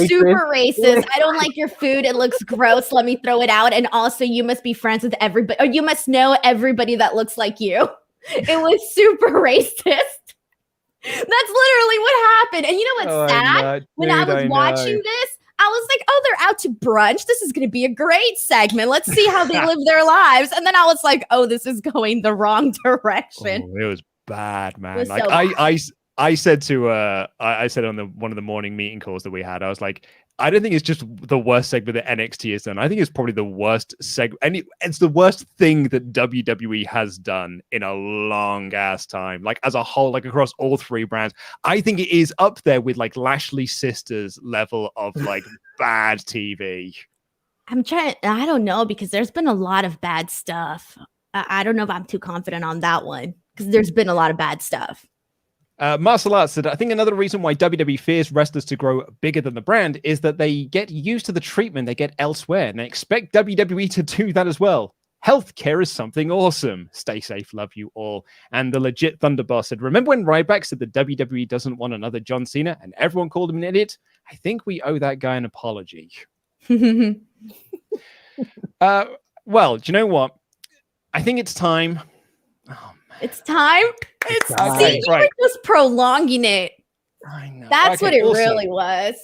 super racist. I don't like your food. It looks gross. Let me throw it out. And also, you must be friends with everybody, or you must know everybody that looks like you. It was super racist. That's literally what happened. And you know what's sad? When I was watching this, I was like, oh, they're out to brunch. This is going to be a great segment. Let's see how they live their lives. And then I was like, oh, this is going the wrong direction. Oh, it was bad, man. Was like so bad. I said to I said on one of the morning meeting calls that we had, I was like, I don't think it's just the worst segment that NXT has done. I think it's probably the worst segment, and it's the worst thing that WWE has done in a long ass time. Like as a whole, like across all three brands, I think it is up there with like Lashley Sisters level of like bad TV. I don't know, because there's been a lot of bad stuff. I don't know if I'm too confident on that one, because there's been a lot of bad stuff. Marcel Arts said, I think another reason why WWE fears wrestlers to grow bigger than the brand is that they get used to the treatment they get elsewhere, and they expect WWE to do that as well. Healthcare is something awesome. Stay safe, love you all. And the legit Thunderboss said, remember when Ryback said that WWE doesn't want another John Cena and everyone called him an idiot? I think we owe that guy an apology. Well, do you know what? I think it's time. Oh, it's time. It's time. See, you were just prolonging it. I know. That's what it really was.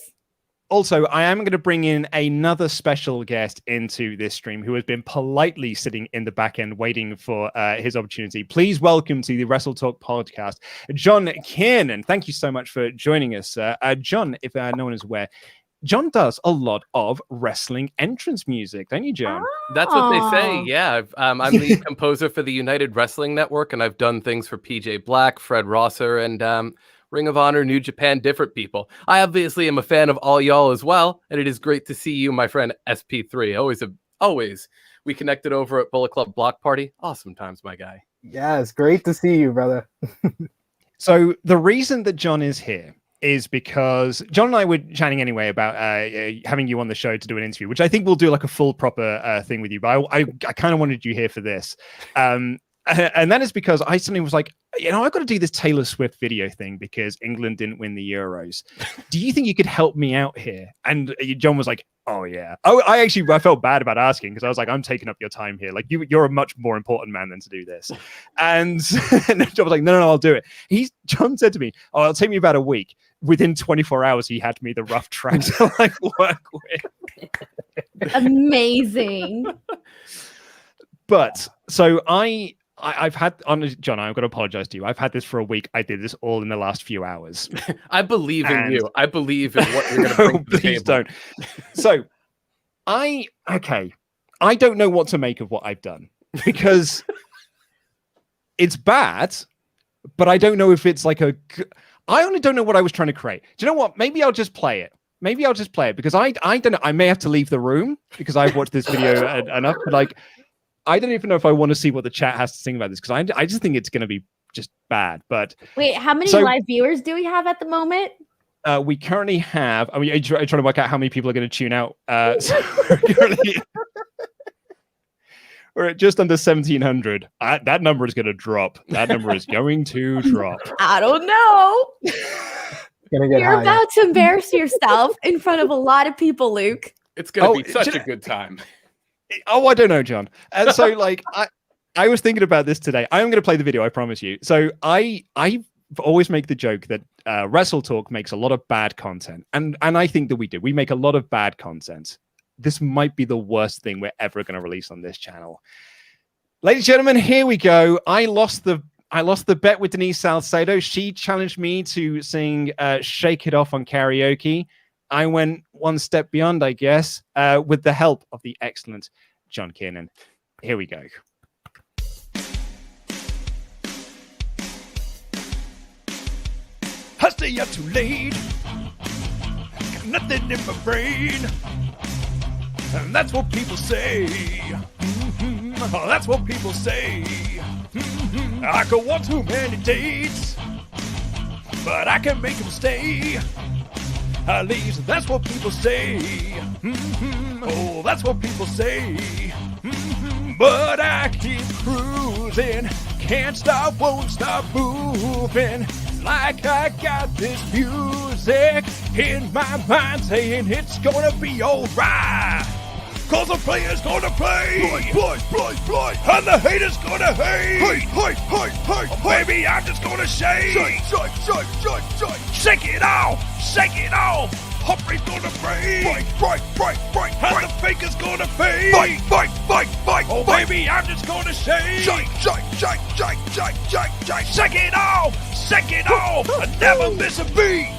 Also, I am going to bring in another special guest into this stream who has been politely sitting in the back end waiting for his opportunity. Please welcome to the WrestleTalk Podcast, John Cena. Thank you so much for joining us. John, if no one is aware, John does a lot of wrestling entrance music, don't you, John? That's what they say. Yeah, I'm the composer for the United Wrestling Network, and I've done things for PJ Black, Fred Rosser, and Ring of Honor, New Japan, different people. I obviously am a fan of all y'all as well, and it is great to see you, my friend SP3. Always. We connected over at Bullet Club Block Party. Awesome times, my guy. Yeah, it's great to see you, brother. So the reason that John is here is because John and I were chatting anyway about having you on the show to do an interview, which I think we'll do like a full proper thing with you. But I kind of wanted you here for this. And that is because I suddenly was like, I've got to do this Taylor Swift video thing because England didn't win the Euros. Do you think you could help me out here? And John was like, oh, yeah. I felt bad about asking because I was like, I'm taking up your time here. Like, you're a much more important man than to do this. And John was like, no, I'll do it. John said to me, it'll take me about a week. Within 24 hours, he had me the rough track to like work with. Amazing. But so I I've had, honestly, John, I'm going to apologize to you. I've had this for a week. I did this all in the last few hours. I believe in you. I believe in what you're going to bring to the please table. don't. So, I don't know what to make of what I've done because it's bad, but I don't know if it's like I only don't know what I was trying to create. Do you know what? Maybe I'll just play it. Because I don't know. I may have to leave the room because I've watched this video enough, but like, I don't even know if I want to see what the chat has to think about this because I just think it's going to be just bad. But wait, how many live viewers do we have at the moment? We currently have. I mean, I'm trying to work out how many people are going to tune out. So we're at just under 1,700. That number is going to drop. That number is going to drop. I don't know. You're about to embarrass yourself in front of a lot of people, Luke. It's going to be such a good time. Oh, I don't know, John. And so, like, I was thinking about this today. I'm going to play the video, I promise you. So I always make the joke that WrestleTalk makes a lot of bad content. And I think that we do. We make a lot of bad content. This might be the worst thing we're ever going to release on this channel. Ladies and gentlemen, here we go. I lost the bet with Denise Salcedo. She challenged me to sing Shake It Off on karaoke. I went one step beyond, I guess, with the help of the excellent John Cena. Here we go. I stay up too late, got nothing in my brain, and that's what people say. Oh, that's what people say. I go on too many dates, but I can make them stay. At least that's what people say. Oh, that's what people say. But I keep cruising, can't stop, won't stop moving. Like I got this music in my mind saying it's gonna be alright. Cause the player's gonna play, play, and the hater's gonna hate. Oh, baby, I'm just gonna shake it off. Humphrey's gonna break, and the faker's gonna fade. Fight. Oh, baby, I'm just gonna shake it off, and never miss a beat.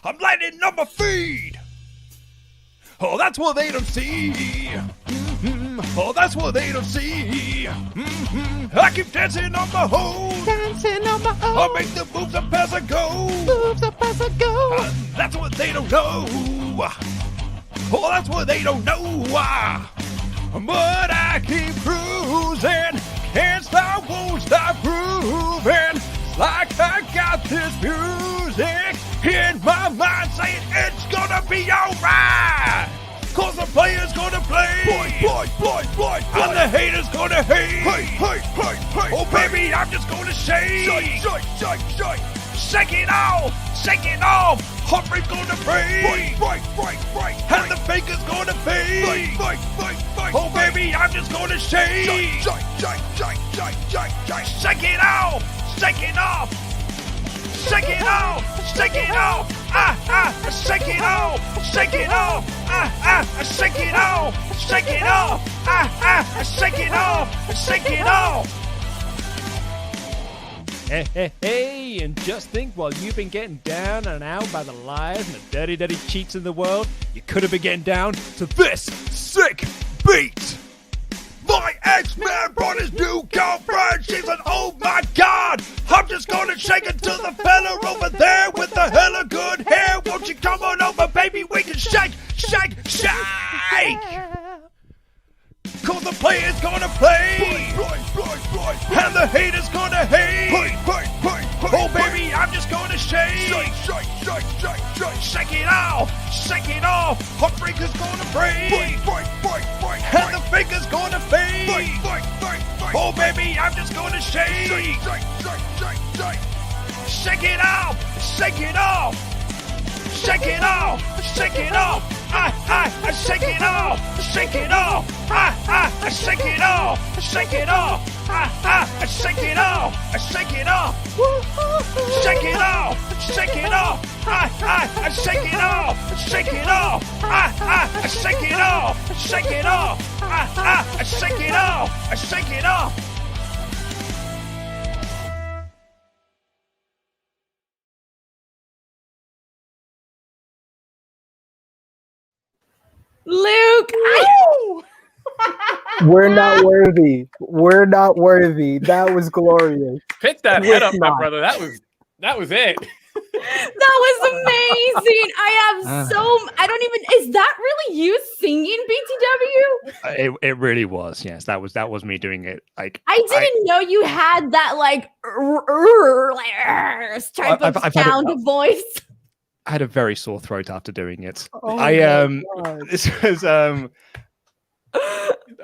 I'm lighting up my feet. Oh, that's what they don't see. Oh, that's what they don't see. I keep dancing on my hose. I make the moves up as I go. That's what they don't know. Oh, that's what they don't know. But I keep cruising. Can't stop, won't stop grooving. Like I got this music in my mind saying it's gonna be alright. Cause the player's gonna play, and the hater's gonna hate. Oh baby, I'm just gonna shake it off. Humphrey's gonna break, and the faker's gonna fade. Oh baby, I'm just gonna shake it off. Shake it off. Shake it off. Shake it off. Shake it off. Shake it off. Shake it off. Shake it off. Shake it off. Shake it off. Hey, and just think, while you've been getting down and out by the liars and the dirty cheats in the world, you could have been getting down to this sick beat. My ex-man brought his new girlfriend. She's an oh my god. I'm just gonna shake it to the fella over there with the hella good hair. Won't you come on over, baby? We can shake. Cause the player's gonna play, and the hater's gonna hate. Oh baby, I'm just gonna shake it off. Heartbreaker's gonna break, and the faker's gonna fade. Oh baby, I'm just gonna shake it off. Shake it off. Shake it off. Shake it off. Shake it off. Shake it off. Shake it off. Shake it off. Shake it off. Shake it off. Shake it off. Shake it off. Shake it off. Shake it off. Shake it off. Shake it off. Shake it off. Shake it off. Shake it off. Shake it off. Luke, We're not worthy. We're not worthy. That was glorious. Pick that head up, my brother. That was it. That was amazing. I don't even, is that really you singing BTW? It really was. Yes, that was me doing it. Like I didn't know you had that like type of sound of voice. I had a very sore throat after doing it. Oh This was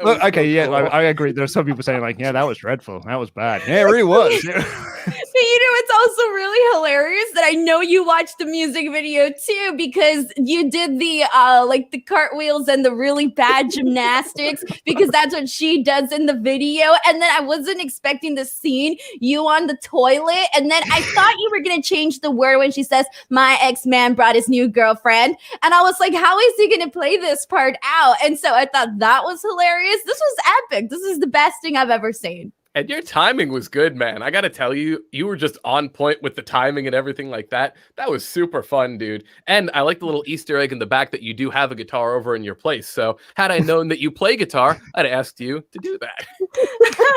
look, okay, yeah, I agree. There are some people saying like, yeah, that was dreadful. That was bad. Yeah, it really was. But you know, it's also really hilarious that I know you watched the music video too, because you did the like the cartwheels and the really bad gymnastics, because that's what she does in the video. And then I wasn't expecting the scene, you on the toilet. And then I thought you were going to change the word when she says, my ex-man brought his new girlfriend. And I was like, how is he going to play this part out? And so I thought that was hilarious. This was epic. This is the best thing I've ever seen. And your timing was good, man. I got to tell you, you were just on point with the timing and everything like that. That was super fun, dude. And I like the little Easter egg in the back that you do have a guitar over in your place. So had I known that you play guitar, I'd asked you to do that.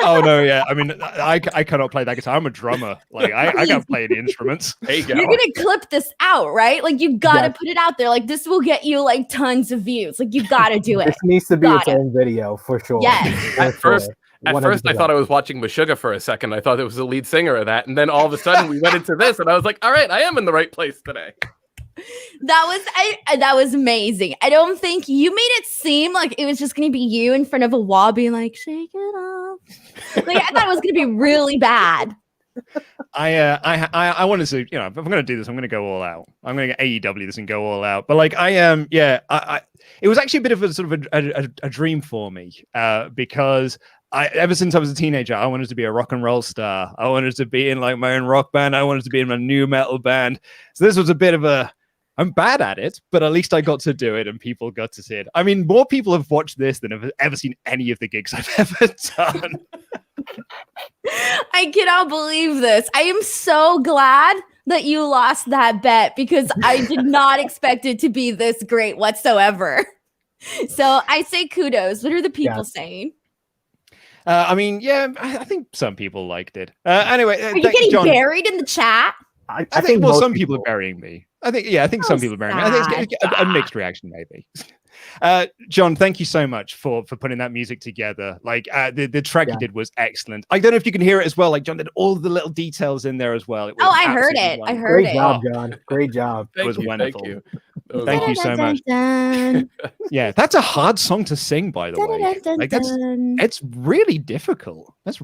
Oh, no, yeah. I mean, I cannot play that guitar. I'm a drummer. Like, I can't play any instruments. There you go. You're going to clip this out, right? Like, you got to put it out there. Like, this will get you, like, tons of views. Like, you got to do it. This needs to be its own video, for sure. Yes. At first, I thought I was watching Meshuggah for a second. I thought it was the lead singer of that. And then all of a sudden we went into this and I was like, all right, I am in the right place today. That was amazing. I don't think you made it seem like it was just going to be you in front of a wall being like, shake it off. Like, I thought it was going to be really bad. I wanted to, you know, if I'm going to do this, I'm going to go all out. I'm going to get AEW this and go all out. But like, it was actually a bit of a sort of a dream for me because ever since I was a teenager, I wanted to be a rock and roll star. I wanted to be in like my own rock band. I wanted to be in a new metal band. So this was a bit of I'm bad at it, but at least I got to do it and people got to see it. I mean, more people have watched this than have ever seen any of the gigs I've ever done. I cannot believe this. I am so glad that you lost that bet because I did not expect it to be this great whatsoever. So I say kudos. What are the people saying? I mean, yeah, I think some people liked it. Anyway, are you getting John, buried in the chat? I think some people are burying me. I think some people are burying me. I think it's a mixed reaction, maybe. John, thank you so much for putting that music together. Like the track you did was excellent. I don't know if you can hear it as well. Like John did all the little details in there as well. I heard it. I heard it. Great job, John. Great job. It was wonderful. Thank you. Thank you so much. Yeah, that's a hard song to sing, by the way. Like it's really difficult. It's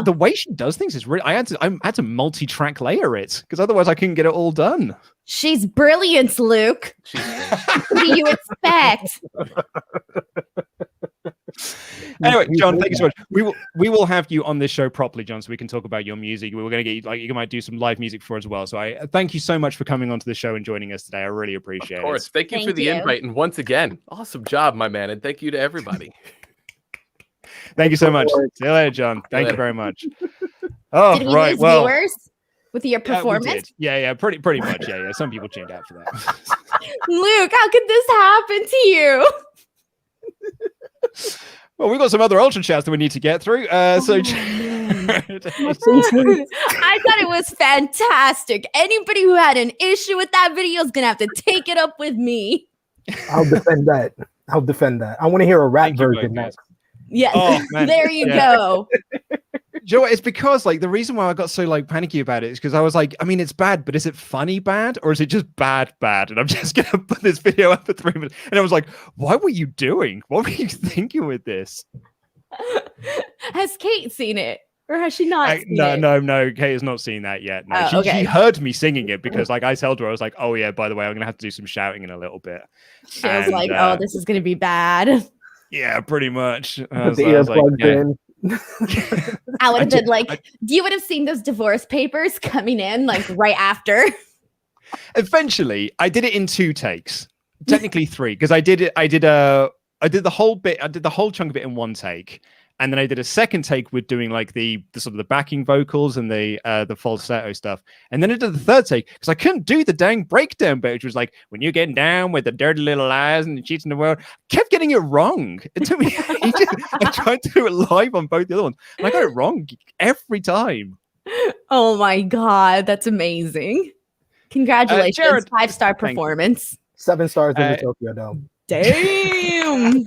the way she does things is really. I had to multi-track layer it because otherwise I couldn't get it all done. She's brilliant, Luke. What do you expect? Anyway, John, thank you so much. We will have you on this show properly, John, so we can talk about your music. We're going to get you, like, you might do some live music for us as well. So I thank you so much for coming onto the show and joining us today. I really appreciate it. Of course. Thank you for the invite. And once again, awesome job, my man. And thank you to everybody. Thank you so much. See you later, John. Thank you very much. Oh, Did we right. lose Well, viewers with your performance? Yeah, pretty much. Yeah. Some people tuned out for that. Luke, how could this happen to you? Well, we've got some other Ultrachats that we need to get through. I thought it was fantastic. Anybody who had an issue with that video is going to have to take it up with me. I'll defend that. I want to hear a rap version next. Yes, there you go. Joe, it's because like the reason why I got so like panicky about it is because I was like, I mean, it's bad, but is it funny bad or is it just bad? And I'm just gonna put this video up for 3 minutes. And I was like, what were you doing? What were you thinking with this? Has Kate seen it? Or has she not seen it? No. Kate has not seen that yet. No, she heard me singing it because like I told her, I was like, oh yeah, by the way, I'm gonna have to do some shouting in a little bit. She was like, oh, this is gonna be bad. Yeah, pretty much. I was like, in. I would have been like, you would have seen those divorce papers coming in like right after. Eventually, I did it in 2 takes, technically 3, because I did the whole chunk of it in 1 take. And then I did a second take with doing like the sort of the backing vocals and the falsetto stuff. And then I did the third take because I couldn't do the dang breakdown bit, which was like, when you're getting down with the dirty little eyes and the cheats in the world. I kept getting it wrong. It took me ages. I tried to do it live on both the other ones, and I got it wrong every time. Oh my God, that's amazing. Congratulations. Jared, 5-star performance. 7 stars in the Tokyo Dome. Damn.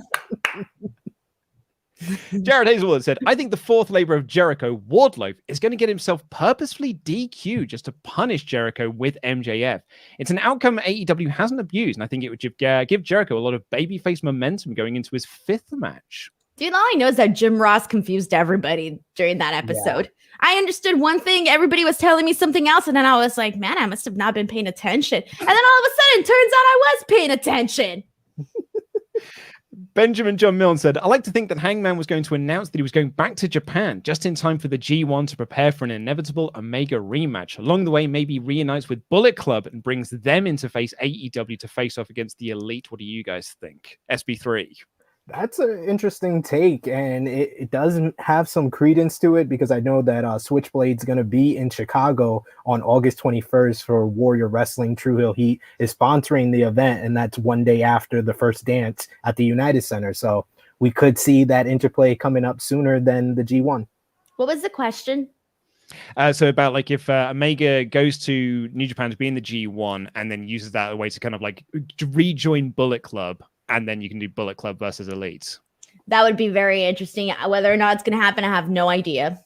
Jared Hazelwood said, I think the fourth labor of Jericho, Wardlow, is going to get himself purposefully DQ just to punish Jericho with MJF. It's an outcome AEW hasn't abused, and I think it would give Jericho a lot of babyface momentum going into his 5th match. Dude, all I know is that Jim Ross confused everybody during that episode. Yeah. I understood one thing, everybody was telling me something else, and then I was like, man, I must have not been paying attention. And then all of a sudden, turns out I was paying attention. Benjamin John Milne said, I like to think that Hangman was going to announce that he was going back to Japan just in time for the G1 to prepare for an inevitable Omega rematch. Along the way, maybe reunites with Bullet Club and brings them into face AEW to face off against the Elite. What do you guys think? SP3. That's an interesting take, and it doesn't have some credence to it because I know that Switchblade's going to be in Chicago on August 21st for Warrior Wrestling. Tru Heel Heat is sponsoring the event, and that's one day after the first dance at the United Center. So we could see that interplay coming up sooner than the G1. What was the question? So about like if Omega goes to New Japan to be in the G1 and then uses that as a way to kind of like rejoin Bullet Club. And then you can do Bullet Club versus Elite. That would be very interesting. Whether or not it's going to happen, I have no idea.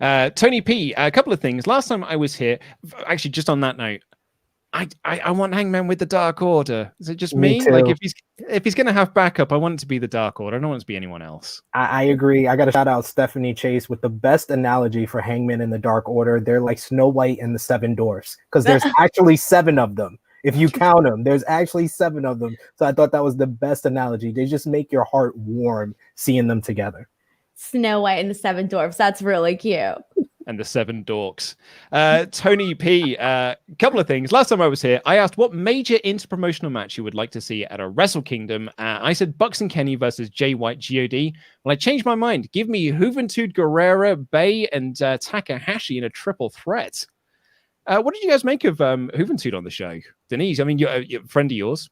Tony P, a couple of things. Last time I was here, actually, just on that note, I want Hangman with the Dark Order. Is it just me? Like if he's going to have backup, I want it to be the Dark Order. I don't want it to be anyone else. I agree. I got to shout out Stephanie Chase with the best analogy for Hangman and the Dark Order. They're like Snow White and the 7 Dwarfs because there's actually 7 of them. If you count them, there's actually 7 of them. So I thought that was the best analogy. They just make your heart warm seeing them together. Snow White and the 7 Dwarfs. That's really cute. And the 7 Dorks. Tony P, couple of things. Last time I was here, I asked what major interpromotional match you would like to see at a Wrestle Kingdom. I said Bucks and Kenny versus Jay White GOD. Well, I changed my mind. Give me Juventud Guerrera, Bay, and Takahashi in a triple threat. What did you guys make of Juventud on the show? Denise, I mean, you're a friend of yours.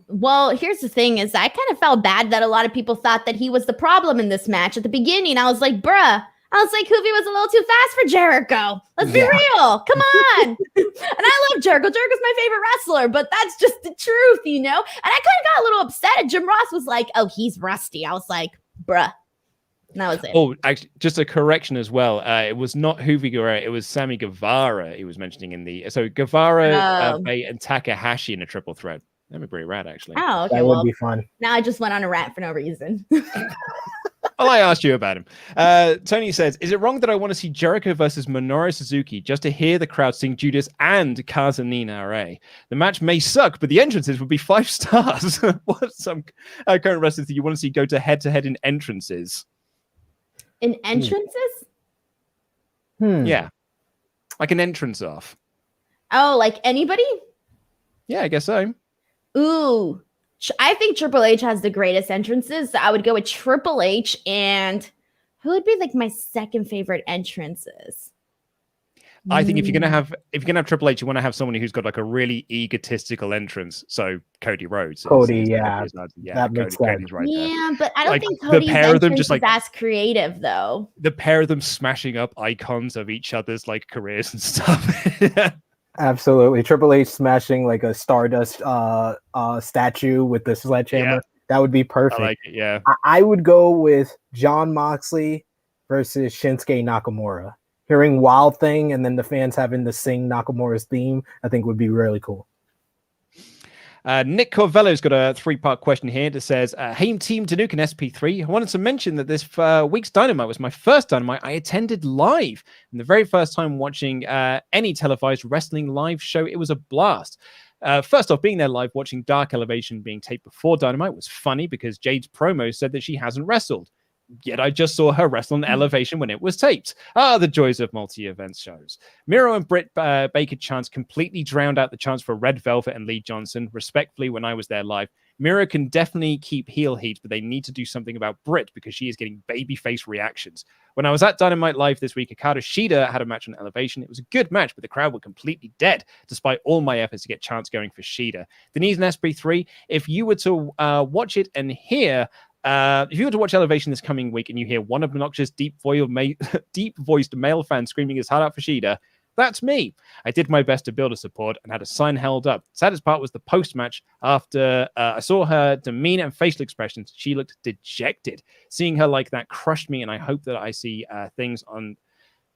Well, here's the thing is I kind of felt bad that a lot of people thought that he was the problem in this match. At the beginning, I was like, bruh. I was like, Hoovy was a little too fast for Jericho. Let's be real. Come on. And I love Jericho. Jericho's my favorite wrestler, but that's just the truth, you know? And I kind of got a little upset. Jim Ross was like, oh, he's rusty. I was like, bruh. And that was it. Oh, actually, just a correction as well. It was not Juvi Guerrero. It was Sammy Guevara he was mentioning in the... So Guevara, Bay, and Takahashi in a triple threat. That'd be pretty rad, actually. Oh, okay. That would be fun. Now I just went on a rant for no reason. Well, I asked you about him. Tony says, is it wrong that I want to see Jericho versus Minoru Suzuki just to hear the crowd sing Judas and Kazanina Ray? The match may suck, but the entrances would be 5 stars. What some current wrestlers that you want to see go to head in entrances? In entrances? Yeah. Like an entrance off. Oh, like anybody? Yeah, I guess so. Ooh. I think Triple H has the greatest entrances. So I would go with Triple H, and who would be like my second favorite entrances? I think if you're gonna have Triple H, you want to have someone who's got like a really egotistical entrance. So Cody Rhodes. That makes sense. Right yeah, but I don't like, think Cody's the pair of them entrance just like is as creative though. The pair of them smashing up icons of each other's like careers and stuff. Absolutely. Triple H smashing like a Stardust statue with the sledgehammer. Yeah. That would be perfect. I like it, yeah. I would go with Jon Moxley versus Shinsuke Nakamura. Hearing Wild Thing and then the fans having to sing Nakamura's theme, I think would be really cool. Nick Corvello's got a 3-part question here that says, hey, Team Danuke and SP3, I wanted to mention that this week's Dynamite was my first Dynamite I attended live. And the very first time watching any televised wrestling live show, it was a blast. First off, being there live, watching Dark Elevation being taped before Dynamite was funny because Jade's promo said that she hasn't wrestled. Yet I just saw her wrestle on Elevation when it was taped. The joys of multi-event shows. Miro and Britt Baker chants completely drowned out the chants for Red Velvet and Lee Johnson. Respectfully, when I was there live, Mira can definitely keep heel heat, but they need to do something about Britt because she is getting babyface reactions. When I was at Dynamite Live this week, Hikaru Shida had a match on Elevation. It was a good match, but the crowd were completely dead, despite all my efforts to get chants going for Shida. Denise and SP3, if you were to watch it and hear, if you were to watch Elevation this coming week and you hear one obnoxious, deep-voiced male fan screaming his heart out for Shida, that's me. I did my best to build a support and had a sign held up. Saddest part was the post-match. After I saw her demeanor and facial expressions, she looked dejected. Seeing her like that crushed me, and I hope that I see things on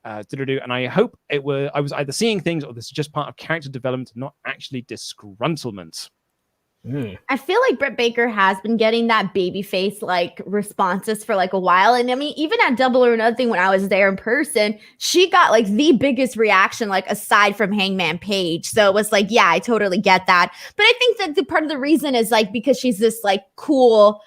and I hope I was either seeing things or this is just part of character development, not actually disgruntlement. I feel like Britt Baker has been getting that babyface like responses for like a while. And I mean, even at Double or Nothing when I was there in person, she got like the biggest reaction, like aside from Hangman Page. So it was like, yeah, I totally get that. But I think that the part of the reason is like because she's this like cool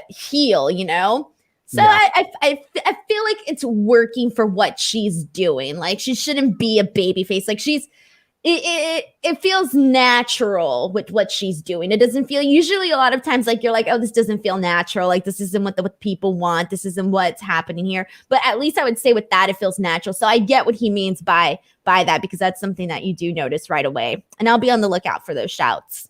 heel, you know? So yeah. I feel like it's working for what she's doing. Like she shouldn't be a babyface. Like it feels natural with what she's doing. It doesn't feel usually a lot of times like you're like, oh, this doesn't feel natural. Like this isn't what people want. This isn't what's happening here. But at least I would say with that, it feels natural. So I get what he means by that, because that's something that you do notice right away. And I'll be on the lookout for those shouts.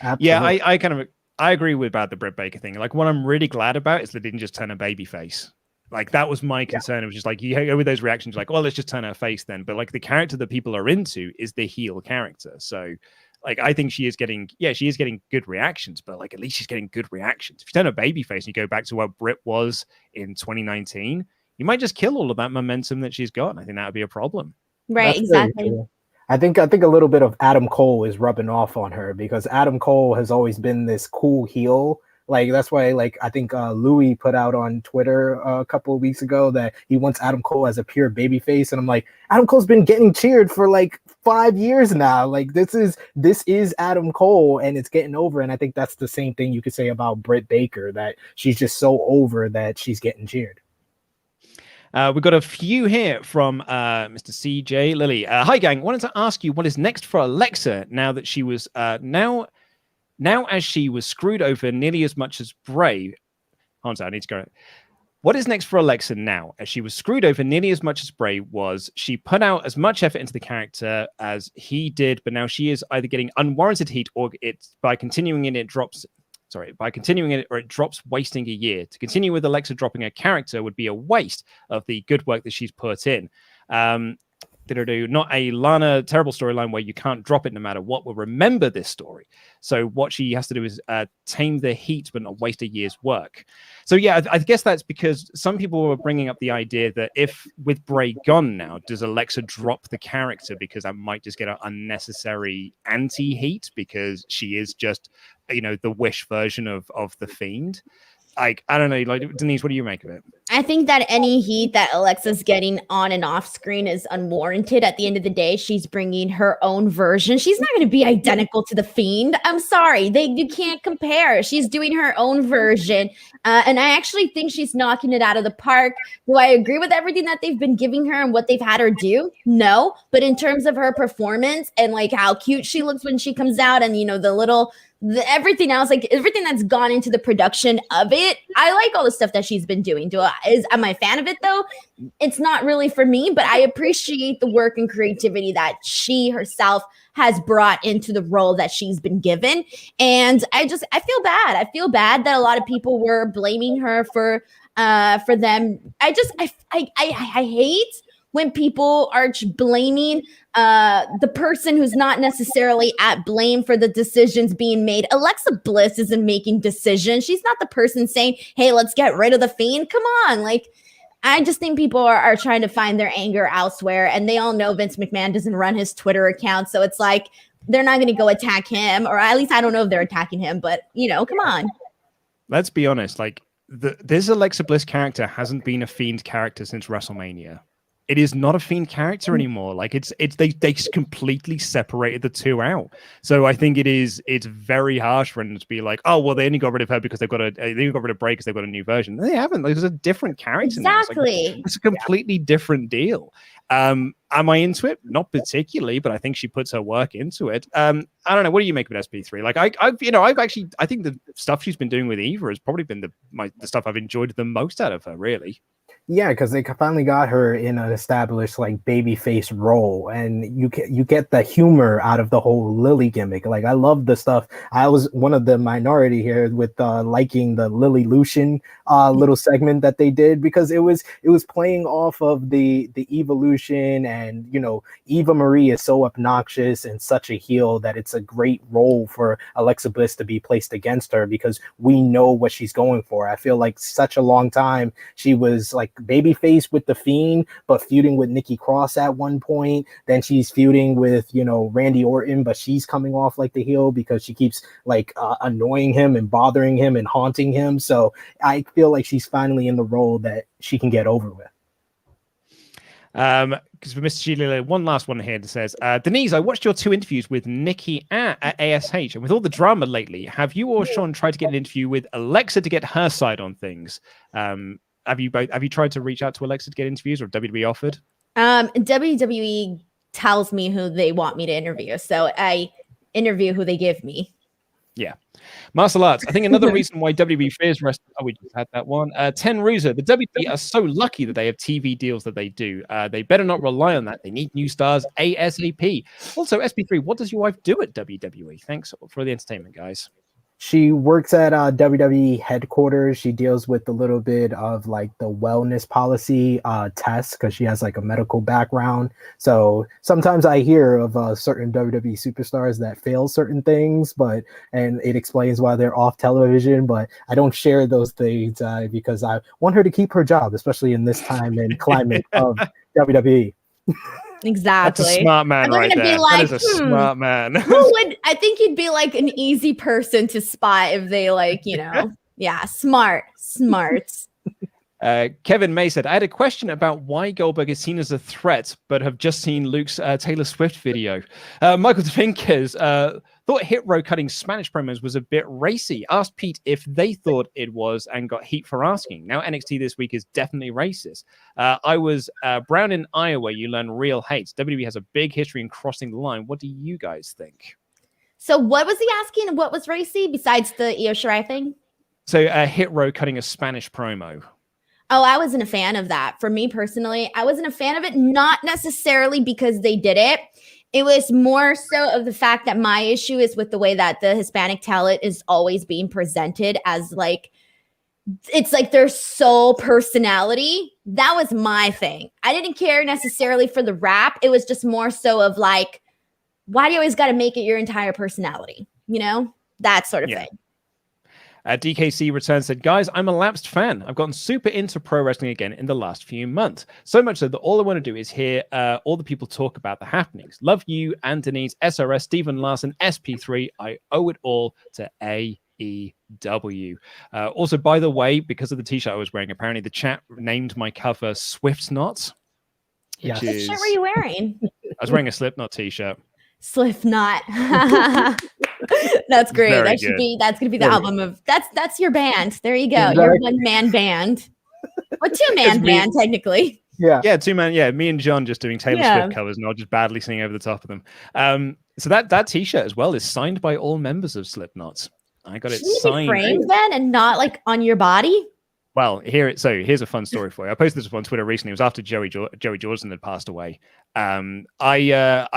Absolutely. Yeah, I agree with about the Britt Baker thing. Like what I'm really glad about is they didn't just turn a baby face. Like that was my concern. It was just like you go with those reactions, like, well, let's just turn her face then. But like the character that people are into is the heel character. So like I think she is getting good reactions, but like at least she's getting good reactions. If you turn a baby face and you go back to what Britt was in 2019, you might just kill all of that momentum that she's got. And I think that would be a problem. Right, That's exactly. I think a little bit of Adam Cole is rubbing off on her because Adam Cole has always been this cool heel. Like that's why, like I think Louis put out on Twitter a couple of weeks ago that he wants Adam Cole as a pure babyface, and I'm like, Adam Cole's been getting cheered for like 5 years now. Like this is Adam Cole, and it's getting over. And I think that's the same thing you could say about Britt Baker, that she's just so over that she's getting cheered. We've got a few here from Mr. CJ Lilly. Hi, gang. Wanted to ask you what is next for Alexa now that she was now as she was screwed over nearly as much as Bray. Hold on, I need to go. What is next for Alexa now as she was screwed over nearly as much as Bray was? She put out as much effort into the character as he did, but now she is either getting unwarranted heat or by continuing it, it drops, wasting a year. To continue with Alexa dropping a character would be a waste of the good work that she's put in. Not a Lana terrible storyline where you can't drop it no matter what. We'll remember this story. So what she has to do is tame the heat, but not waste a year's work. So yeah, I guess that's because some people were bringing up the idea that if with Bray gone now, does Alexa drop the character because that might just get an unnecessary anti-heat because she is just, the Wish version of the Fiend. Like, I don't know, like Denise, what do you make of it? I think that any heat that Alexa's getting on and off screen is unwarranted. At the end of the day, she's bringing her own version. She's not going to be identical to the Fiend. I'm sorry, you can't compare. She's doing her own version, and I actually think she's knocking it out of the park. Do I agree with everything that they've been giving her and what they've had her do? No, but in terms of her performance and like how cute she looks when she comes out, and everything else, like everything that's gone into the production of it, I like all the stuff that she's been doing. Am I a fan of it though? It's not really for me, but I appreciate the work and creativity that she herself has brought into the role that she's been given. And I feel bad. I feel bad that a lot of people were blaming her for them. I hate when people are blaming the person who's not necessarily at blame for the decisions being made. Alexa Bliss isn't making decisions. She's not the person saying, hey, let's get rid of the Fiend. Come on. Like, I just think people are trying to find their anger elsewhere. And they all know Vince McMahon doesn't run his Twitter account. So it's like, they're not going to go attack him. Or at least I don't know if they're attacking him. But, come on. Let's be honest. Like, this Alexa Bliss character hasn't been a Fiend character since WrestleMania. It is not a Fiend character anymore. Like they completely separated the two out. So I think it's very harsh for them to be like, oh well, they only got rid of her because they got rid of Bray because they've got a new version. They haven't. There's a different character. Exactly. It's a completely different deal. Am I into it? Not particularly, but I think she puts her work into it. I don't know. What do you make of SP3? Like, I think the stuff she's been doing with Eva has probably been the stuff I've enjoyed the most out of her, really. Yeah, because they finally got her in an established like babyface role, and you get the humor out of the whole Lily gimmick. Like, I love the stuff. I was one of the minority here with liking the Lily Lucian little segment that they did, because it was playing off of the evolution, and Eva Marie is so obnoxious and such a heel that it's a great role for Alexa Bliss to be placed against her, because we know what she's going for. I feel like such a long time she was like babyface with the Fiend, but feuding with Nikki Cross at one point. Then she's feuding with Randy Orton, but she's coming off like the heel because she keeps like annoying him and bothering him and haunting him. So I feel like she's finally in the role that she can get over with. Because for Mr. Sheila, one last one here that says, Denise, I watched your 2 interviews with Nikki at ASH, and with all the drama lately, have you or Sean tried to get an interview with Alexa to get her side on things? Have you tried to reach out to Alexa to get interviews, or WWE offered? WWE tells me who they want me to interview, so I interview who they give me. Yeah. Martial arts. I think another reason why WWE fears wrestling. Oh, we just had that one. Ten Ruser. The WWE are so lucky that they have TV deals that they do. They better not rely on that. They need new stars ASAP. Also, SP3, what does your wife do at WWE? Thanks for the entertainment, guys. She works at WWE headquarters. She deals with a little bit of like the wellness policy tests, because she has like a medical background. So sometimes I hear of certain WWE superstars that fail certain things, and it explains why they're off television. But I don't share those things because I want her to keep her job, especially in this time and climate of WWE. Exactly. That's a smart man right there. Be like, that is a smart man. I think you'd be like an easy person to spot if they smart. Kevin May said, I had a question about why Goldberg is seen as a threat, but have just seen Luke's Taylor Swift video. Michael DeFinkers thought Hit Row cutting Spanish promos was a bit racy. Asked Pete if they thought it was and got heat for asking. Now NXT this week is definitely racist. I was Brown in Iowa. You learn real hate. WWE has a big history in crossing the line. What do you guys think? So what was he asking? What was racy besides the Io Shirai thing? So Hit Row cutting a Spanish promo. Oh, I wasn't a fan of that. For me personally, I wasn't a fan of it, not necessarily because they did it. It was more so of the fact that my issue is with the way that the Hispanic talent is always being presented as like, it's like their sole personality. That was my thing. I didn't care necessarily for the rap. It was just more so of like, why do you always got to make it your entire personality? That sort of thing. DKC returns, said, guys, I'm a lapsed fan. I've gotten super into pro wrestling again in the last few months. So much so that all I want to do is hear all the people talk about the happenings. Love you and Denise, SRS, Stephen Larson, SP3. I owe it all to AEW. Also, by the way, because of the t-shirt I was wearing, apparently the chat named my cover Swift Knot. Yes. What shirt were you wearing? I was wearing a Slipknot t-shirt. Slipknot. That's great. Very That's gonna be the album of that's your band. There you go. Your one-man band. Or two-man band, technically. Yeah, 2-man. Yeah, me and John just doing Taylor Swift covers, and I'll just badly sing over the top of them. So that t-shirt as well is signed by all members of Slipknot. I got it signed. Framed then, and not like on your body. Well, here's a fun story for you. I posted this on Twitter recently. It was after Joey Jordan had passed away. I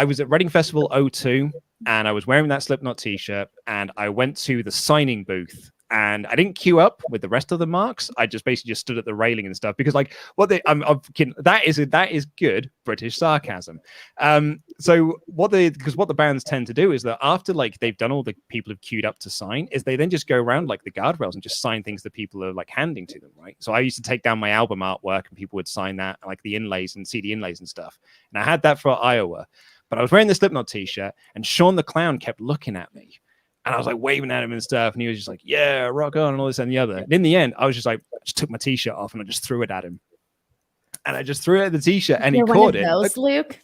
was at Reading Festival 02, and I was wearing that Slipknot t-shirt, and I went to the signing booth, and I didn't queue up with the rest of the marks. I just basically just stood at the railing and stuff, because like I'm kidding. That is good British sarcasm. Because what the bands tend to do is that after like they've done all the people have queued up to sign, is they then just go around like the guardrails and just sign things that people are like handing to them, right? So I used to take down my album artwork and people would sign that, like the inlays and CD inlays and stuff. And I had that for Iowa, but I was wearing the Slipknot t-shirt, and Sean the Clown kept looking at me. And I was like waving at him and stuff. And he was just like, yeah, rock on, and all this and the other. And in the end, I was just like, I just took my t-shirt off and I just threw it at him. And I just threw it at the t-shirt, and he caught it. Luke.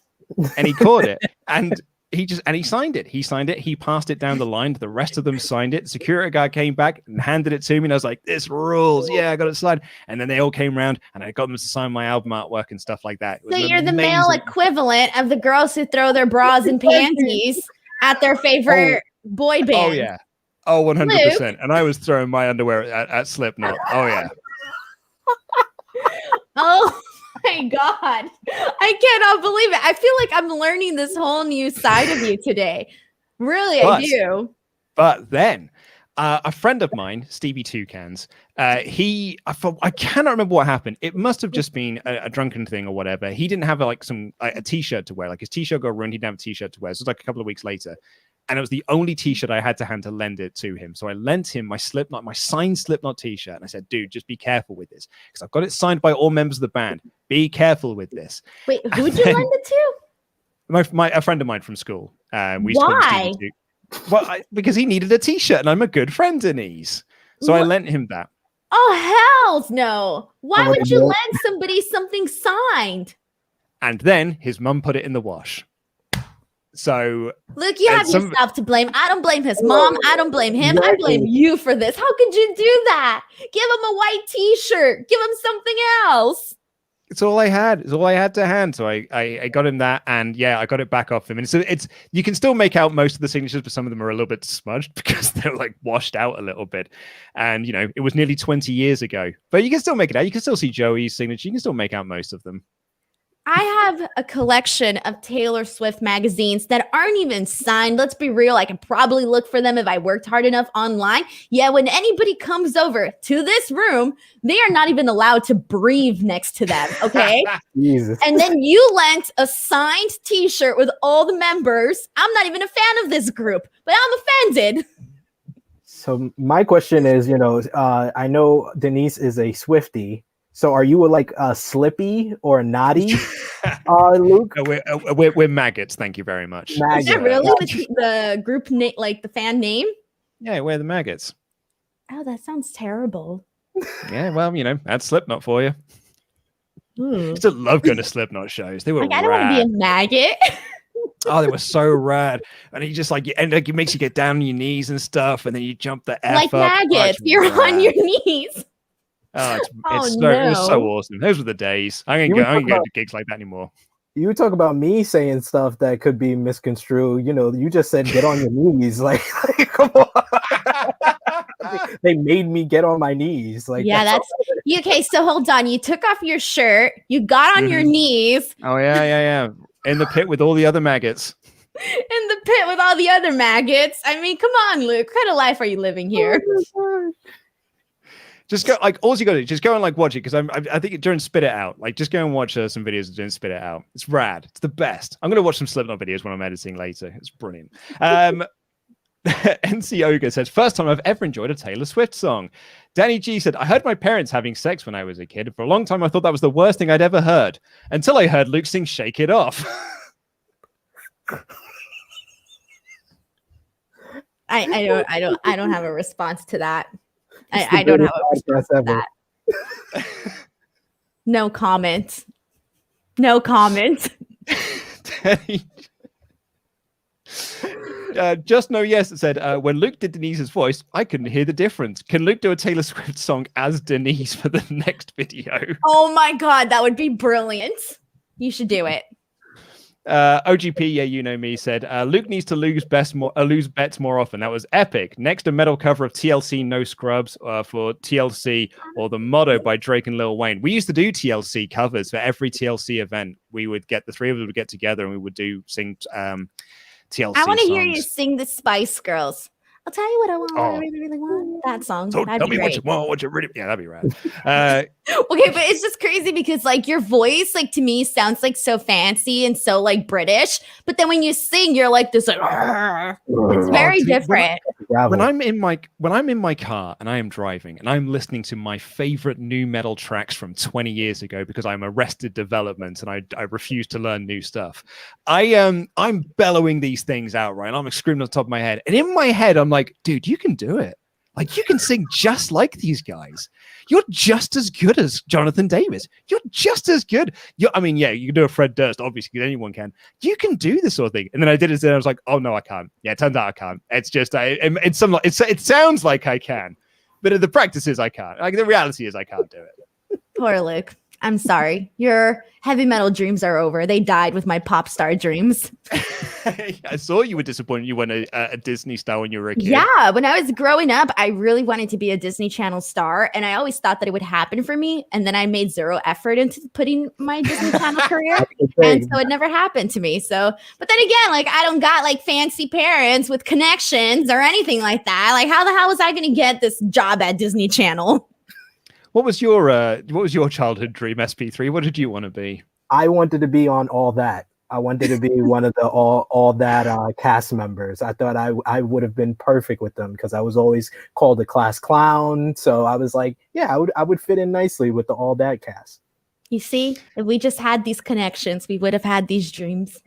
And he caught it. And he signed it. He signed it. He passed it down the line. The rest of them signed it. Security guard came back and handed it to me, and I was like, "This rules! Yeah, I got it signed." And then they all came around, and I got them to sign my album artwork and stuff like that. So you're the male equivalent of the girls who throw their bras and panties at their favorite boy band. Oh yeah. Oh, 100%. And I was throwing my underwear at Slipknot. Oh yeah. Oh my God. I cannot believe it. I feel like I'm learning this whole new side of you today. Really, I do. But then a friend of mine, Stevie Toucans, I cannot remember what happened. It must have just been a drunken thing or whatever. He didn't have a t-shirt to wear. Like his t-shirt got ruined. He didn't have a t-shirt to wear. So it was like a couple of weeks later. And it was the only t-shirt I had to hand to lend it to him. So I lent him my signed Slipknot t-shirt. And I said, dude, just be careful with this. Because I've got it signed by all members of the band. Be careful with this. Wait, who'd you lend it to? A friend of mine from school. Why? Well, because he needed a t-shirt and I'm a good friend, Denise. So I lent him that. Oh, hell no. Why would you lend somebody something signed? And then his mum put it in the wash. So look, you have yourself to blame. I don't blame his mom. I don't blame him. I blame you for this. How could you do that? Give him a white t-shirt. Give him something else. It's all I had. It's all I had to hand. So I got him that, and yeah, I got it back off him. And so it's you can still make out most of the signatures, but some of them are a little bit smudged because they're like washed out a little bit. And it was nearly 20 years ago, but you can still make it out. You can still see Joey's signature. You can still make out most of them. I have a collection of Taylor Swift magazines that aren't even signed. Let's be real. I could probably look for them if I worked hard enough online. Yeah, when anybody comes over to this room, they are not even allowed to breathe next to them, okay? Jesus. And then you lent a signed t-shirt with all the members. I'm not even a fan of this group, but I'm offended. So my question is, I know Denise is a Swiftie. So are you like a Slippy or a Naughty, Luke? We're maggots. Thank you very much. Is that really the group name, like the fan name? Yeah, we're the maggots. Oh, that sounds terrible. Yeah, well, that's Slipknot for you. I used to love going to Slipknot shows. They were I don't want to be a maggot. Oh, they were so rad. And he just it makes you get down on your knees and stuff, and then you jump the F like up. maggots. You're on your knees. Oh, it was so awesome. Those were the days. I ain't going to gigs like that anymore. You talk about me saying stuff that could be misconstrued. You just said get on your knees. Like come on. They made me get on my knees. Like that's okay. So hold on. You took off your shirt. You got on your knees. Oh yeah. In the pit with all the other maggots. In the pit with all the other maggots. I mean, come on, Luke. What kind of life are you living here? Just go all you got to do. Just go and watch it because I think during Spit It Out, just go and watch some videos of doing Spit It Out. It's rad. It's the best. I'm gonna watch some Slipknot videos when I'm editing later. It's brilliant. NC Ogre says first time I've ever enjoyed a Taylor Swift song. Danny G said I heard my parents having sex when I was a kid. For a long time I thought that was the worst thing I'd ever heard until I heard Luke sing "Shake It Off." I don't have a response to that. I don't have a response to that. No comment. No comment. Just No Yes said, when Luke did Denise's voice, I couldn't hear the difference. Can Luke do a Taylor Swift song as Denise for the next video? Oh my God, that would be brilliant. You should do it. OGP, yeah, you know me, said Luke needs to lose bets more often. That was epic. Next, a metal cover of TLC No Scrubs for TLC or The Motto by Drake and Lil Wayne. We used to do TLC covers for every TLC event. We would the three of us would get together and we would sing TLC. I want to hear songs. you sing the Spice Girls. I'll tell you what I want. What I really, really want. That song. So that'd tell be me great. what you want. What you really? Yeah, that'd be rad. Okay, but it's just crazy because your voice, to me, sounds so fancy and so British. But then when you sing, you're this it's very different. When I'm in my car and I am driving and I'm listening to my favorite new metal tracks from 20 years ago because I'm Arrested Development and I refuse to learn new stuff. I'm bellowing these things out, right? I'm screaming on the top of my head, and in my head I'm like, dude, you can do it. Like, you can sing just like these guys. You're just as good as Jonathan Davis. You're just as good. You can do a Fred Durst, obviously, anyone can. You can do this sort of thing. And then I did it, and I was like, oh, no, I can't. Yeah, it turns out I can't. It's just, it sounds like I can, but the practice is I can't. Like, the reality is I can't do it. Poor Luke. I'm sorry. Your heavy metal dreams are over. They died with my pop star dreams. I saw you were disappointed you weren't a Disney star when you were a kid. Yeah, when I was growing up, I really wanted to be a Disney Channel star, and I always thought that it would happen for me. And then I made zero effort into putting my Disney Channel career, and so it never happened to me. So, but then again, like, I don't got like fancy parents with connections or anything like that. Like, how the hell was I going to get this job at Disney Channel? What was your childhood dream, SP3? What did you want to be? I wanted to be on All That. I wanted to be one of the all that cast members. I thought I would have been perfect with them because I was always called a class clown. So I was like, yeah, I would fit in nicely with the All That cast. You see, if we just had these connections, we would have had these dreams.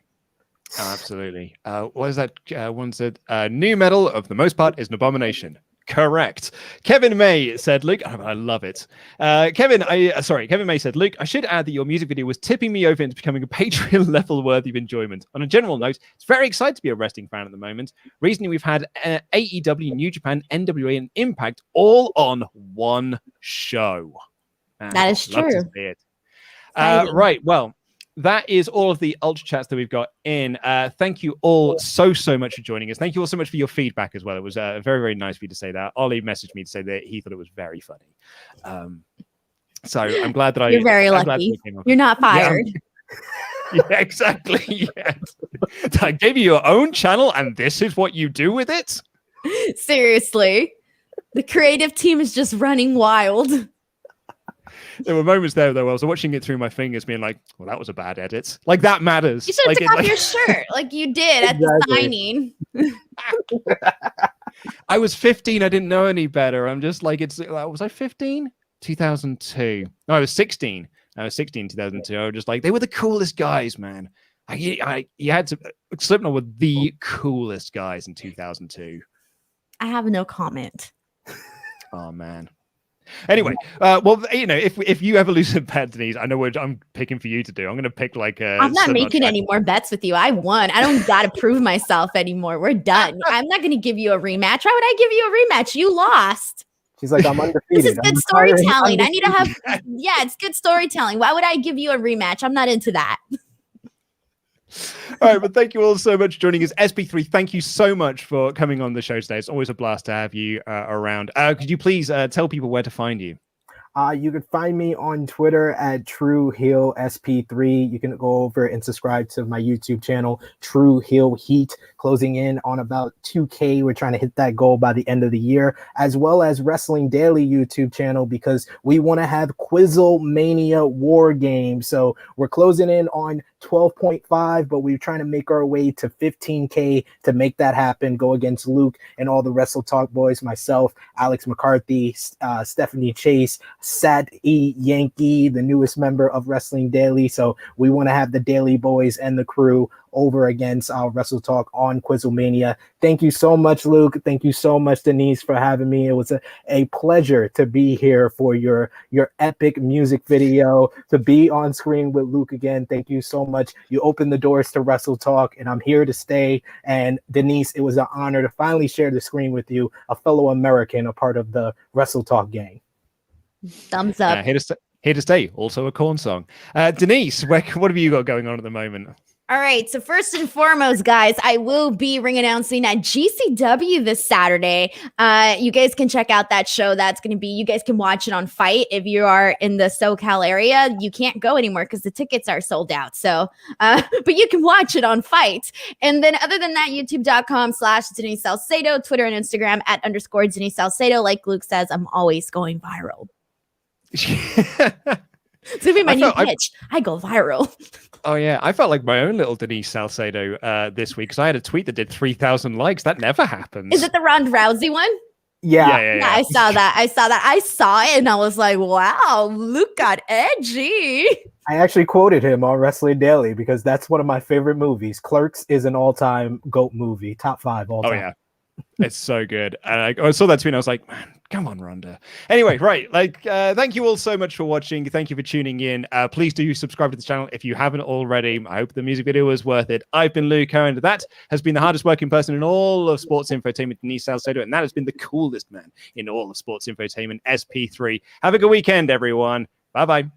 Oh, absolutely. What is that one said? New metal, of the most part, is an abomination. Correct. Kevin May said, Luke, I love it. Kevin May said, Luke, I should add that your music video was tipping me over into becoming a Patreon level worthy of enjoyment. On a general note, it's very excited to be a wrestling fan at the moment. Recently, we've had AEW, New Japan, NWA, and Impact all on one show. That is true. Right. Well, that is all of the Ultra Chats that we've got in. Thank you all so much for joining us. Thank you all so much for your feedback as well. It was very, very nice for you to say that. Ollie messaged me to say that he thought it was very funny. So I'm glad that You're very lucky. You're not fired. Yeah, exactly. Yes. I gave you your own channel, and this is what you do with it? Seriously. The creative team is just running wild. There were moments there, though, I was watching it through my fingers, being like, well, that was a bad edit. Like, that matters. You should have took off your shirt like you did at the signing. I was 15. I didn't know any better. I'm just like, was I 15? 2002. No, I was 16. I was 16 in 2002. I was just like, they were the coolest guys, man. You had to, Slipknot were the coolest guys in 2002. I have no comment. Oh, man. Anyway, well, you know, if you ever lose a bet, Denise, I know what I'm picking for you to do. I'm going to pick like a. I'm not making any more bets with you. I won. I don't got to prove myself anymore. We're done. I'm not going to give you a rematch. Why would I give you a rematch? You lost. She's like, I'm undefeated. This is good storytelling. I need to have. Yeah, it's good storytelling. Why would I give you a rematch? I'm not into that. All right, but thank you all so much for joining us. SP3, thank you so much for coming on the show today. It's always a blast to have you around. Could you please tell people where to find you? You can find me on Twitter at Tru Heel SP3. You can go over and subscribe to my YouTube channel, Tru Heel Heat, closing in on about 2K. We're trying to hit that goal by the end of the year, as well as Wrestling Daily YouTube channel, because we want to have Quizzle Mania War Game. So we're closing in on 12.5, but we're trying to make our way to 15K to make that happen. Go against Luke and all the WrestleTalk boys, myself, Alex McCarthy, Stephanie Chase, Sat E Yankee, the newest member of Wrestling Daily. So we want to have the Daily boys and the crew over against WrestleTalk on Quizzlemania. Thank you so much, Luke. Thank you so much, Denise, for having me. It was a pleasure to be here for your epic music video, to be on screen with Luke again. Thank you so much. You opened the doors to WrestleTalk, and I'm here to stay. And Denise, it was an honor to finally share the screen with you, a fellow American, a part of the WrestleTalk gang. Thumbs up. Here to stay. Also a corn song. Denise, what have you got going on at the moment? All right. So first and foremost, guys, I will be ring announcing at GCW this Saturday. You guys can check out that show. That's going to be, you guys can watch it on Fight. If you are in the SoCal area, you can't go anymore because the tickets are sold out. So, but you can watch it on Fight. And then other than that, youtube.com/Denise Salcedo, Twitter and Instagram @_Denise Salcedo. Like Luke says, I'm always going viral. It's gonna be my new pitch. I go viral. Oh yeah, I felt like my own little Denise Salcedo this week because I had a tweet that did 3,000 likes. That never happens. Is it the Ronda Rousey one? Yeah. I saw that. I saw it and I was like, wow, Luke got edgy. I actually quoted him on Wrestling Daily because that's one of my favorite movies. Clerks is an all-time GOAT movie, top 5 all time. Oh yeah. It's so good. And I saw that tweet and I was like, man, come on, Ronda. Anyway, right. Thank you all so much for watching. Thank you for tuning in. Please do subscribe to the channel if you haven't already. I hope the music video was worth it. I've been Luke, and that has been the hardest working person in all of sports infotainment, Denise Salcedo, and that has been the coolest man in all of sports infotainment, SP3. Have a good weekend, everyone. Bye-bye.